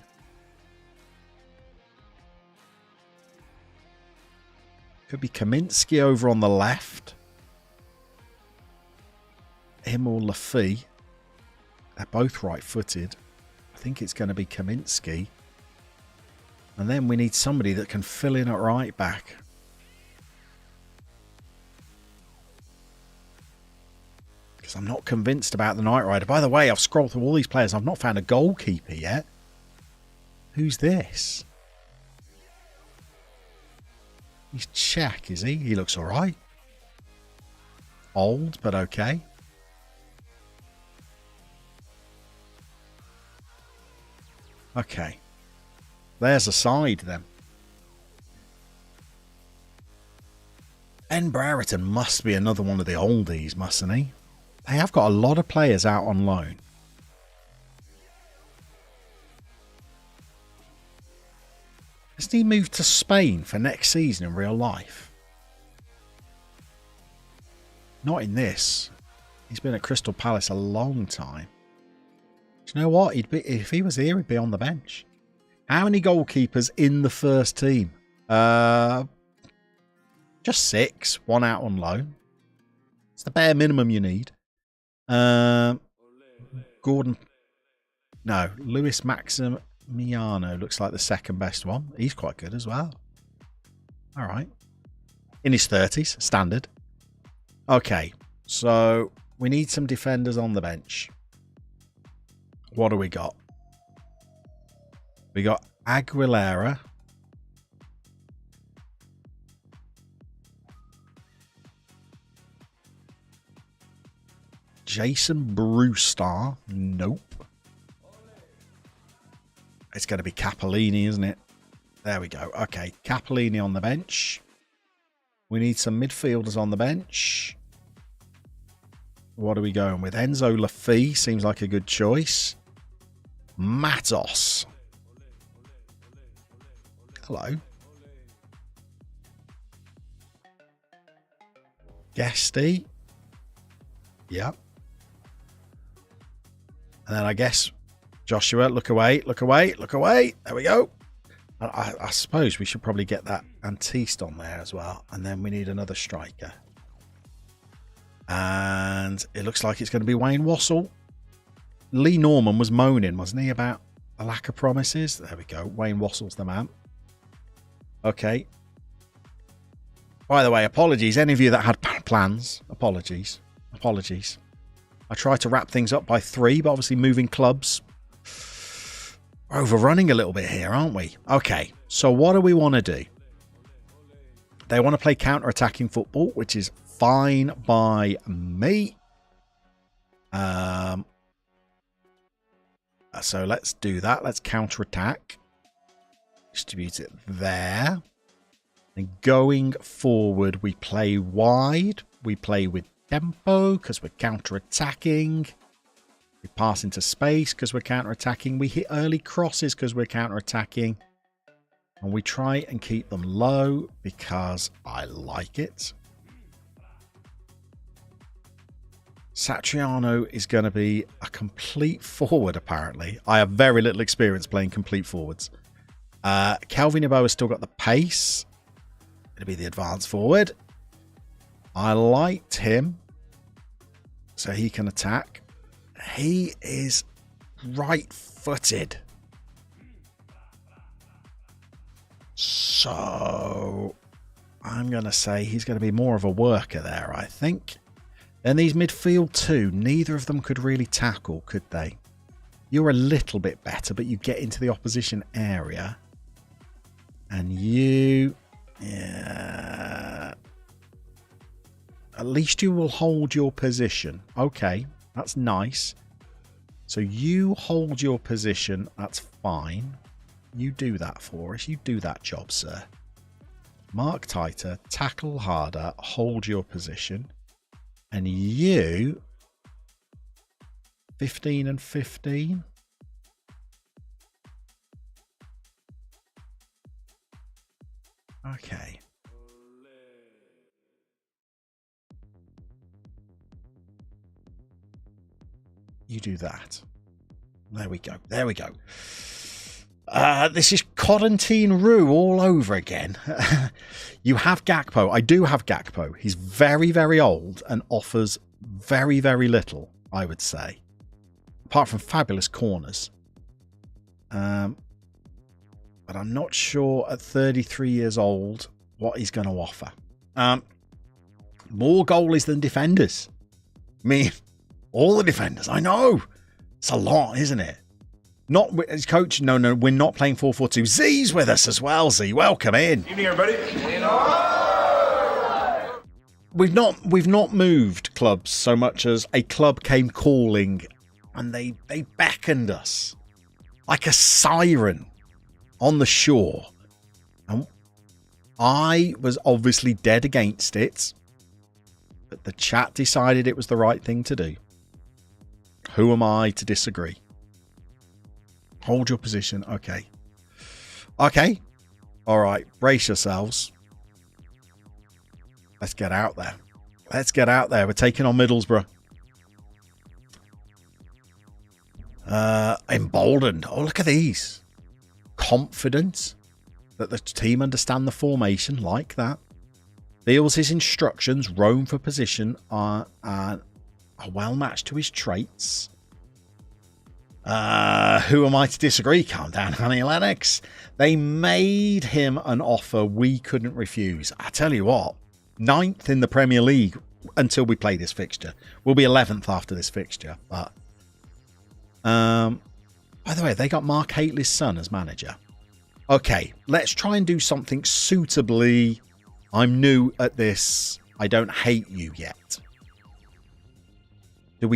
Could be Kaminsky over on the left. Him or Laffy. They're both right-footed. I think it's going to be Kaminsky. And then we need somebody that can fill in at right back. Because I'm not convinced about the Knight Rider. By the way, I've scrolled through all these players. I've not found a goalkeeper yet. Who's this? He's Czech, is he? He looks all right. Old, but okay. Okay. There's a side then. Ben Brereton must be another one of the oldies, mustn't he? They have got a lot of players out on loan. Hasn't he moved to Spain for next season in real life? Not in this. He's been at Crystal Palace a long time. Do you know what? He'd be, if he was here, he'd be on the bench. How many goalkeepers in the first team? Just 6. 1 out on loan. It's the bare minimum you need. Gordon. No, Luis Maximiano looks like the second best one. He's quite good as well. All right. In his 30s, standard. Okay, so we need some defenders on the bench. What do we got? We got Aguilera. Jason Brewstar. Nope. It's going to be Capellini, isn't it? There we go. Okay, Capellini on the bench. We need some midfielders on the bench. What are we going with? Enzo Laffy seems like a good choice. Matos. Hello. Guesty. Yep. And then I guess Joshua, look away, look away, look away. There we go. I suppose we should probably get that Antiste on there as well. And then we need another striker. And it looks like it's going to be Wayne Wassell. Lee Norman was moaning, wasn't he, about a lack of promises? There we go. Wayne Wassell's the man. Okay. By the way, apologies. Any of you that had plans, apologies. Apologies. I tried to wrap things up by 3, but obviously moving clubs. We're overrunning a little bit here, aren't we? Okay, so what do we want to do? They want to play counter-attacking football, which is fine by me. So let's do that. Let's counter-attack. Distribute it there. And going forward, we play wide. We play with tempo because we're counter-attacking. We pass into space because we're counter-attacking. We hit early crosses because we're counter-attacking. And we try and keep them low because I like it. Satriano is going to be a complete forward, apparently. I have very little experience playing complete forwards. Calvin Yeboah has still got the pace. It'll be the advanced forward. I liked him. So he can attack. He is right-footed. So I'm going to say he's going to be more of a worker there, I think. Then these midfield 2, neither of them could really tackle, could they? You're a little bit better, but you get into the opposition area. And you... yeah. At least you will hold your position. Okay, that's nice. So you hold your position. That's fine. You do that for us. You do that job, sir. Mark tighter, tackle harder, hold your position. And you 15 and 15. Okay. You do that. There we go. There we go. This is Quarantine Rue all over again. You have Gakpo. I do have Gakpo. He's very, very old and offers very, very little, I would say. Apart from fabulous corners. But I'm not sure at 33 years old what he's going to offer. More goalies than defenders. I mean, all the defenders. I know. It's a lot, isn't it? Not as coach. No, we're not playing 4-4-2. Z's with us as well. Z, welcome in. Evening, everybody. We've not moved clubs so much as a club came calling, and they beckoned us like a siren on the shore. And I was obviously dead against it, but the chat decided it was the right thing to do. Who am I to disagree? Hold your position. Okay. Okay. All right. Brace yourselves. Let's get out there. Let's get out there. We're taking on Middlesbrough. Emboldened. Oh, look at these. Confident that the team understand the formation like that. Feels his instructions. Roam for position are well matched to his traits. Who am I to disagree? Calm down, honey Lennox. They made him an offer we couldn't refuse. I tell you what, 9th in the Premier League until we play this fixture. We'll be 11th after this fixture. But by the way, they got Mark Hateley's son as manager. Okay, let's try and do something suitably. I'm new at this. I don't hate you yet. Do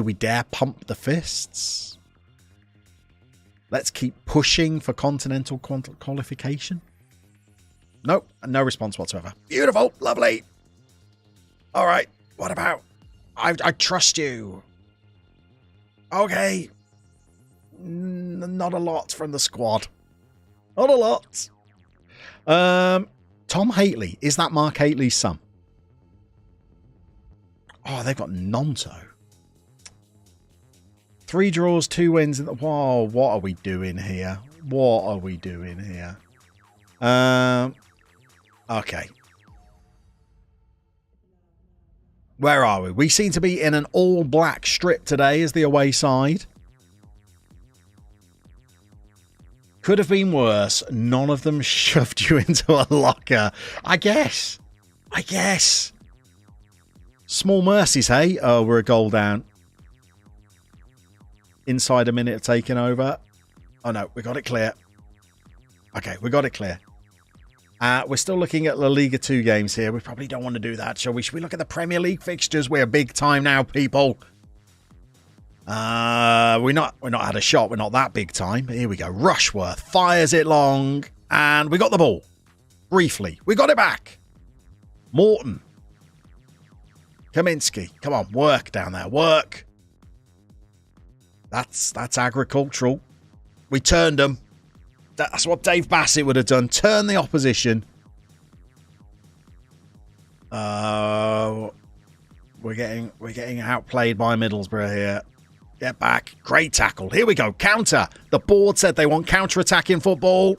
we dare pump the fists? Let's keep pushing for continental qualification. Nope, no response whatsoever. Beautiful, lovely. All right, what about? I trust you. Okay. Not a lot from the squad. Not a lot. Tom Hateley. Is that Mark Hateley's son? Oh, they've got Nonto. 3 draws, 2 wins. Whoa, what are we doing here? What are we doing here? Okay. Where are we? We seem to be in an all-black strip today as the away side. Could have been worse. None of them shoved you into a locker. I guess. Small mercies, hey? Oh, we're a goal down. Inside a minute of taking over. Oh no, we got it clear. Okay, we got it clear. We're still looking at La Liga 2 games here. We probably don't want to do that, shall we? Should we look at the Premier League fixtures? We're big time now, people. We're not had a shot. We're not that big time. Here we go. Rushworth fires it long, and we got the ball. Briefly, we got it back. Morton. Kaminsky. Come on, work down there. Work. That's agricultural. We turned them. That's what Dave Bassett would have done. Turn the opposition. We're getting outplayed by Middlesbrough here. Get back. Great tackle. Here we go. Counter. The board said they want counter-attack in football.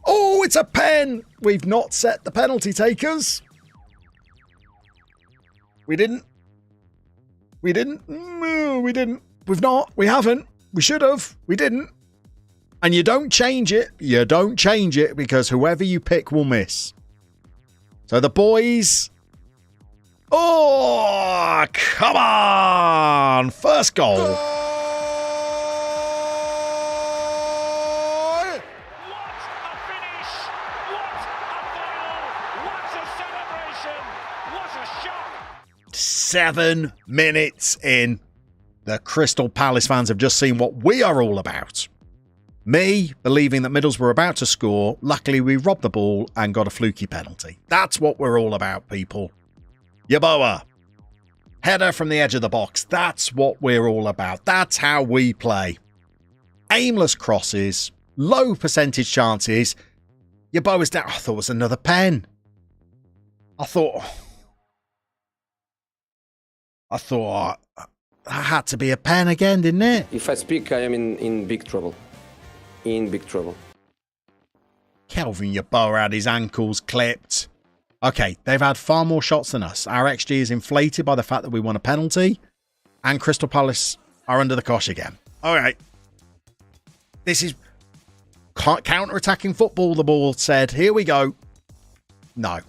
Oh, it's a pen. We've not set the penalty takers. We didn't. No, we didn't. We've not. We haven't. We should have. We didn't. And you don't change it. You don't change it because whoever you pick will miss. So the boys. Oh, come on. First goal. What a finish. What a goal. What a celebration. What a shot. 7 minutes in. The Crystal Palace fans have just seen what we are all about. Me believing that Middlesbrough were about to score. Luckily, we robbed the ball and got a fluky penalty. That's what we're all about, people. Yeboah. Header from the edge of the box. That's what we're all about. That's how we play. Aimless crosses, low percentage chances. Your bow is down. I thought it was another pen. I thought that had to be a pen again, didn't it? If I speak, I am in big trouble. In big trouble. Kelvin, your bow had his ankles clipped. Okay, they've had far more shots than us. Our XG is inflated by the fact that we won a penalty. And Crystal Palace are under the cosh again. All right. This is counter-attacking football, the ball said. Here we go. No.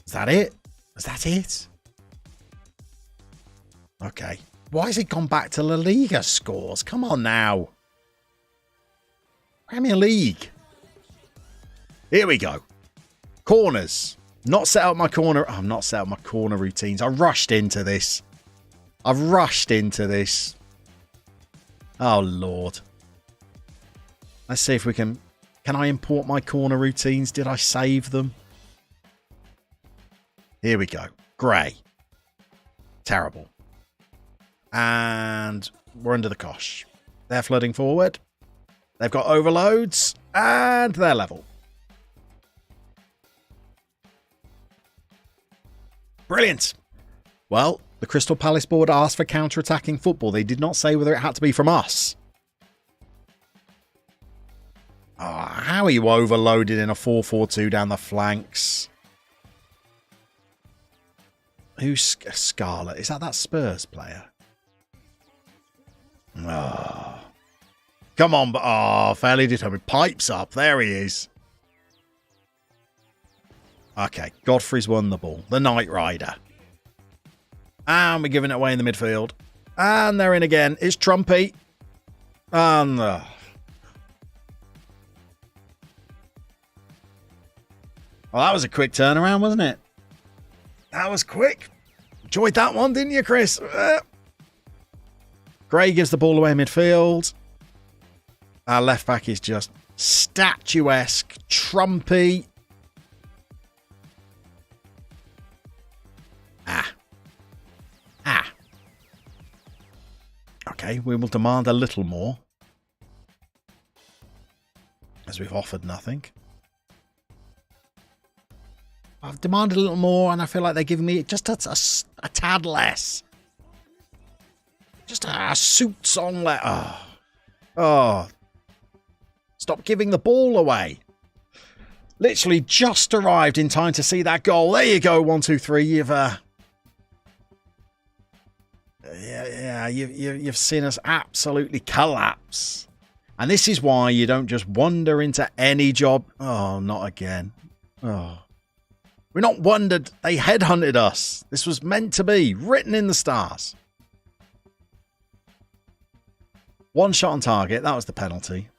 Is that it? Is that it? Okay. Why has it gone back to La Liga scores? Come on now. Premier League. Here we go. Corners. Not set up my corner. I'm not set up my corner routines. I rushed into this. I've rushed into this. Oh, Lord. Let's see if we can... Can I import my corner routines? Did I save them? Here we go. Grey. Terrible. And we're under the cosh. They're flooding forward. They've got overloads. And they're level. Brilliant. Well, the Crystal Palace board asked for counter-attacking football. They did not say whether it had to be from us. Oh, how are you overloaded in a 4-4-2 down the flanks? Who's Scarlett? Is that Spurs player? Oh. Come on. Oh, fairly determined. Pipes up. There he is. Okay, Godfrey's won the ball. The Knight Rider. And we're giving it away in the midfield. And they're in again. It's Trumpy. And... well, that was a quick turnaround, wasn't it? That was quick. Enjoyed that one, didn't you, Chris? Gray gives the ball away in midfield. Our left back is just statuesque. Trumpy. Okay, we will demand a little more. As we've offered nothing. I've demanded a little more and I feel like they're giving me just a tad less. Just a suit song less. Oh. Stop giving the ball away. Literally just arrived in time to see that goal. There you go, 1, 2, 3. You've seen us absolutely collapse. And this is why you don't just wander into any job. Oh, not again. Oh. We're not wandered. They headhunted us. This was meant to be. Written in the stars. One shot on target. That was the penalty.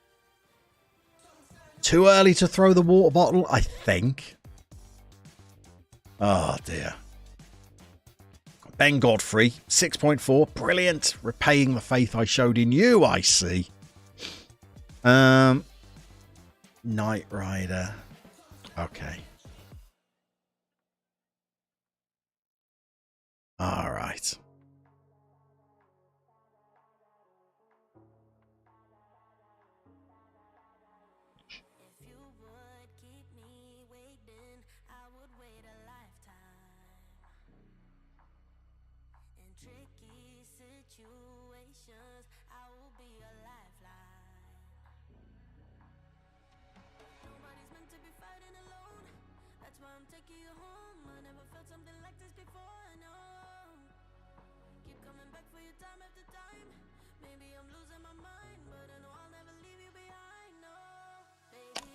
Too early to throw the water bottle, I think. Oh, dear. Ben Godfrey, 6.4. Brilliant. Repaying the faith I showed in you, I see. Knight Rider. Okay. All right.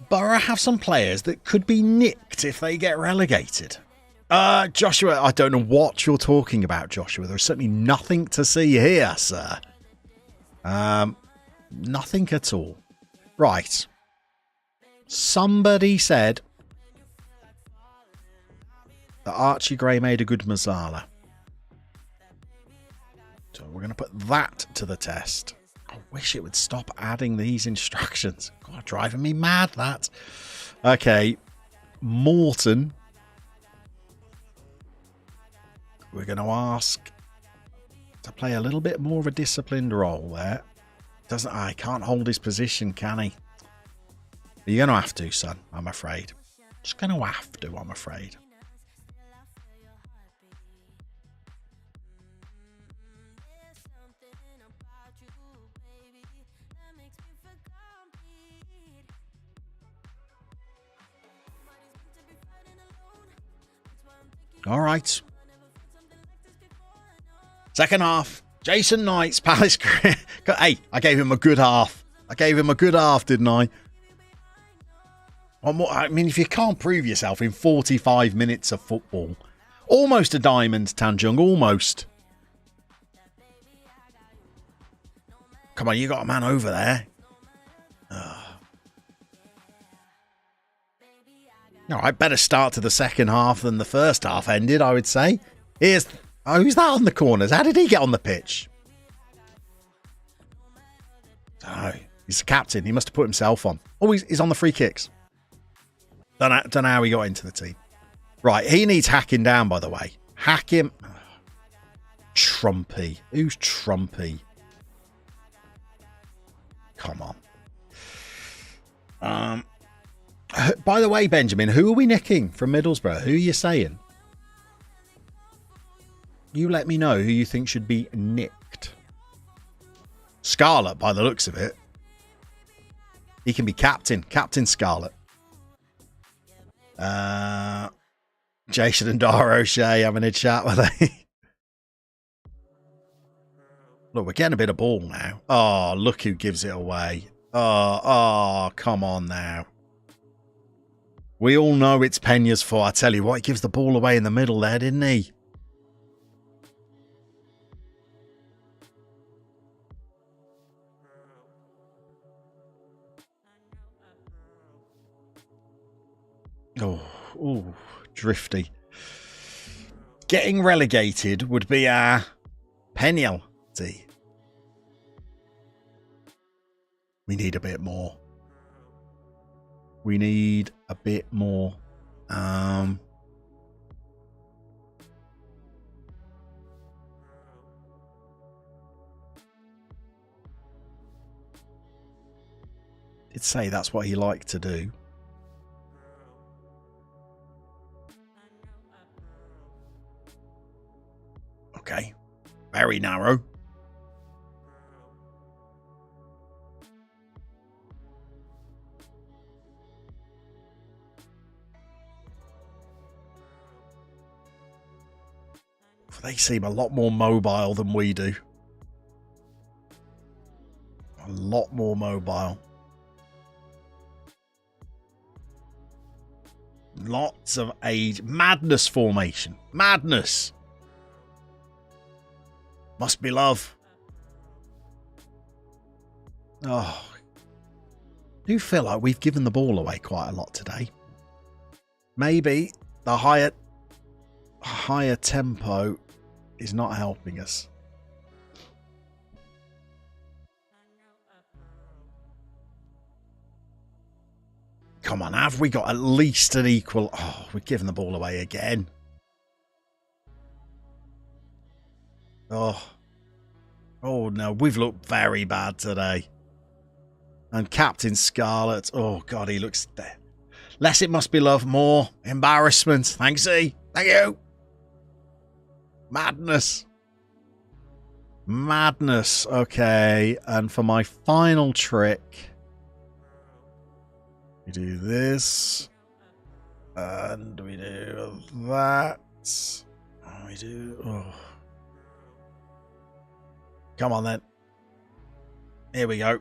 Borough have some players that could be nicked if they get relegated. Joshua, I don't know what you're talking about, Joshua. There's certainly nothing to see here, sir. Nothing at all. Right. Somebody said that Archie Gray made a good Mazzala. So we're going to put that to the test. I wish it would stop adding these instructions. God, driving me mad, that. Okay. Morton. we're going to ask to play a little bit more of a disciplined role there. I can't hold his position, can he? But you're going to have to, son, I'm afraid. Just going to have to, I'm afraid. All right. Second half. Jason Knight's Palace. Hey, I gave him a good half. Didn't I? One more. I mean, if you can't prove yourself in 45 minutes of football, almost a diamond, Tanjung, almost. Come on, you got a man over there. No, I better start to the second half than the first half ended, I would say. Who's that on the corners? How did he get on the pitch? Oh, he's the captain. He must have put himself on. Oh, he's on the free kicks. Don't know how he got into the team. Right, he needs hacking down, by the way. Hack him. Trumpy. Who's Trumpy? Come on. By the way, Benjamin, who are we nicking from Middlesbrough? Who are you saying? You let me know who you think should be nicked. Scarlett, by the looks of it. He can be captain. Captain Scarlett. Jason and Dara O'Shea having a chat with they. Look, we're getting a bit of ball now. Oh, look who gives it away. Oh, come on now. We all know it's Peña's fault. I tell you what, he gives the ball away in the middle there, didn't he? Oh, drifty. Getting relegated would be our penalty. We need a bit more. We need a bit more. Did say that's what he liked to do. Okay. Very narrow. They seem a lot more mobile than we do. A lot more mobile. Lots of age. Madness formation. Madness. Must be love. Oh. I do feel like we've given the ball away quite a lot today. Maybe the higher tempo is not helping us. Come on, have we got at least an equal... Oh, we've given the ball away again. Oh no, we've looked very bad today. And Captain Scarlett, oh God, he looks there. Less it must be love, more embarrassment. Thanks, E. Thank you. Madness. Madness. Okay, and for my final trick, we do this, and we do that. We do... Oh. Come on then. Here we go.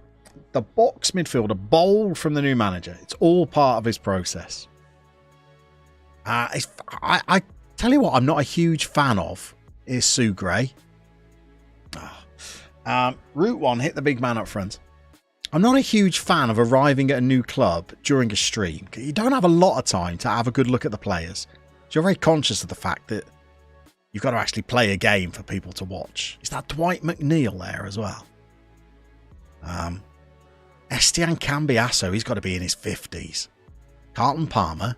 The box midfielder, bold from the new manager. It's all part of his process. I tell you what, I'm not a huge fan of is Sue Gray. Route 1, hit the big man up front. I'm not a huge fan of arriving at a new club during a stream. You don't have a lot of time to have a good look at the players. So you're very conscious of the fact that you've got to actually play a game for people to watch. Is that Dwight McNeil there as well? Estienne Cambiasso, he's got to be in his 50s. Carlton Palmer.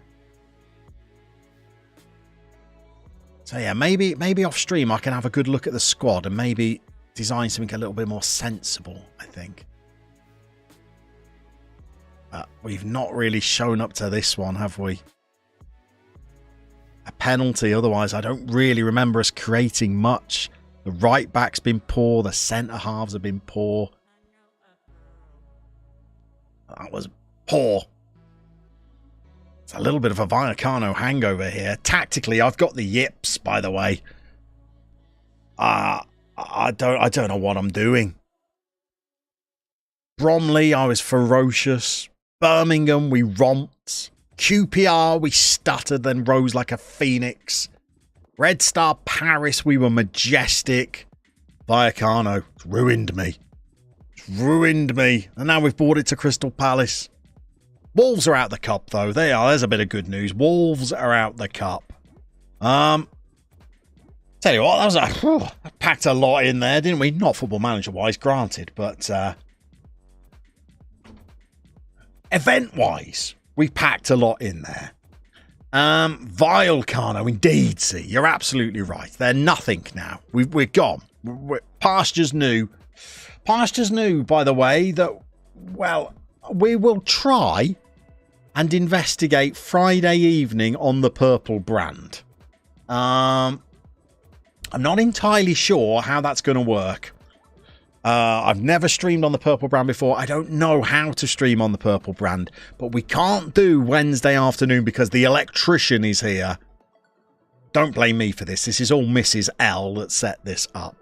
So yeah, maybe off stream I can have a good look at the squad and maybe design something a little bit more sensible, I think. But we've not really shown up to this one, have we? A penalty, otherwise I don't really remember us creating much. The right back's been poor, the centre halves have been poor. That was poor. It's a little bit of a Vallecano hangover here. Tactically, I've got the yips, by the way. I don't know what I'm doing. Bromley, I was ferocious. Birmingham, we romped. QPR, we stuttered, then rose like a phoenix. Red Star Paris, we were majestic. Vallecano, it's ruined me. It's ruined me. And now we've brought it to Crystal Palace. Wolves are out the cup, though. They are. There's a bit of good news. Wolves are out the cup. Tell you what, that was packed a lot in there, didn't we? Not Football Manager-wise, granted, but event-wise, we packed a lot in there. Vallecano, indeed, see, you're absolutely right. They're nothing now. We're gone. Pastures new. Pastures new, by the way, that, well, we will try and investigate Friday evening on the purple brand. I'm not entirely sure how that's going to work. I've never streamed on the purple brand before. I don't know how to stream on the purple brand, but we can't do Wednesday afternoon because the electrician is here. Don't blame me for this. This is all Mrs. L that set this up.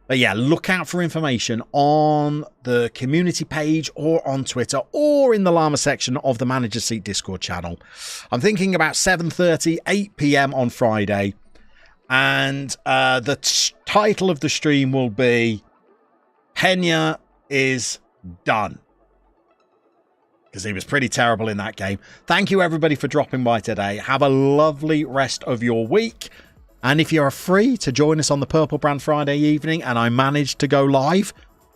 But yeah, look out for information on the community page or on Twitter or in the Llama section of the Manager Seat Discord channel. I'm thinking about 7:30, 8 p.m. on Friday. And the title of the stream will be Pena is done. Because he was pretty terrible in that game. Thank you, everybody, for dropping by today. Have a lovely rest of your week. And if you're free to join us on the Purple Brand Friday evening and I manage to go live,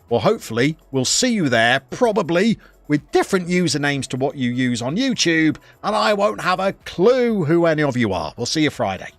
well, hopefully we'll see you there, probably with different usernames to what you use on YouTube. And I won't have a clue who any of you are. We'll see you Friday.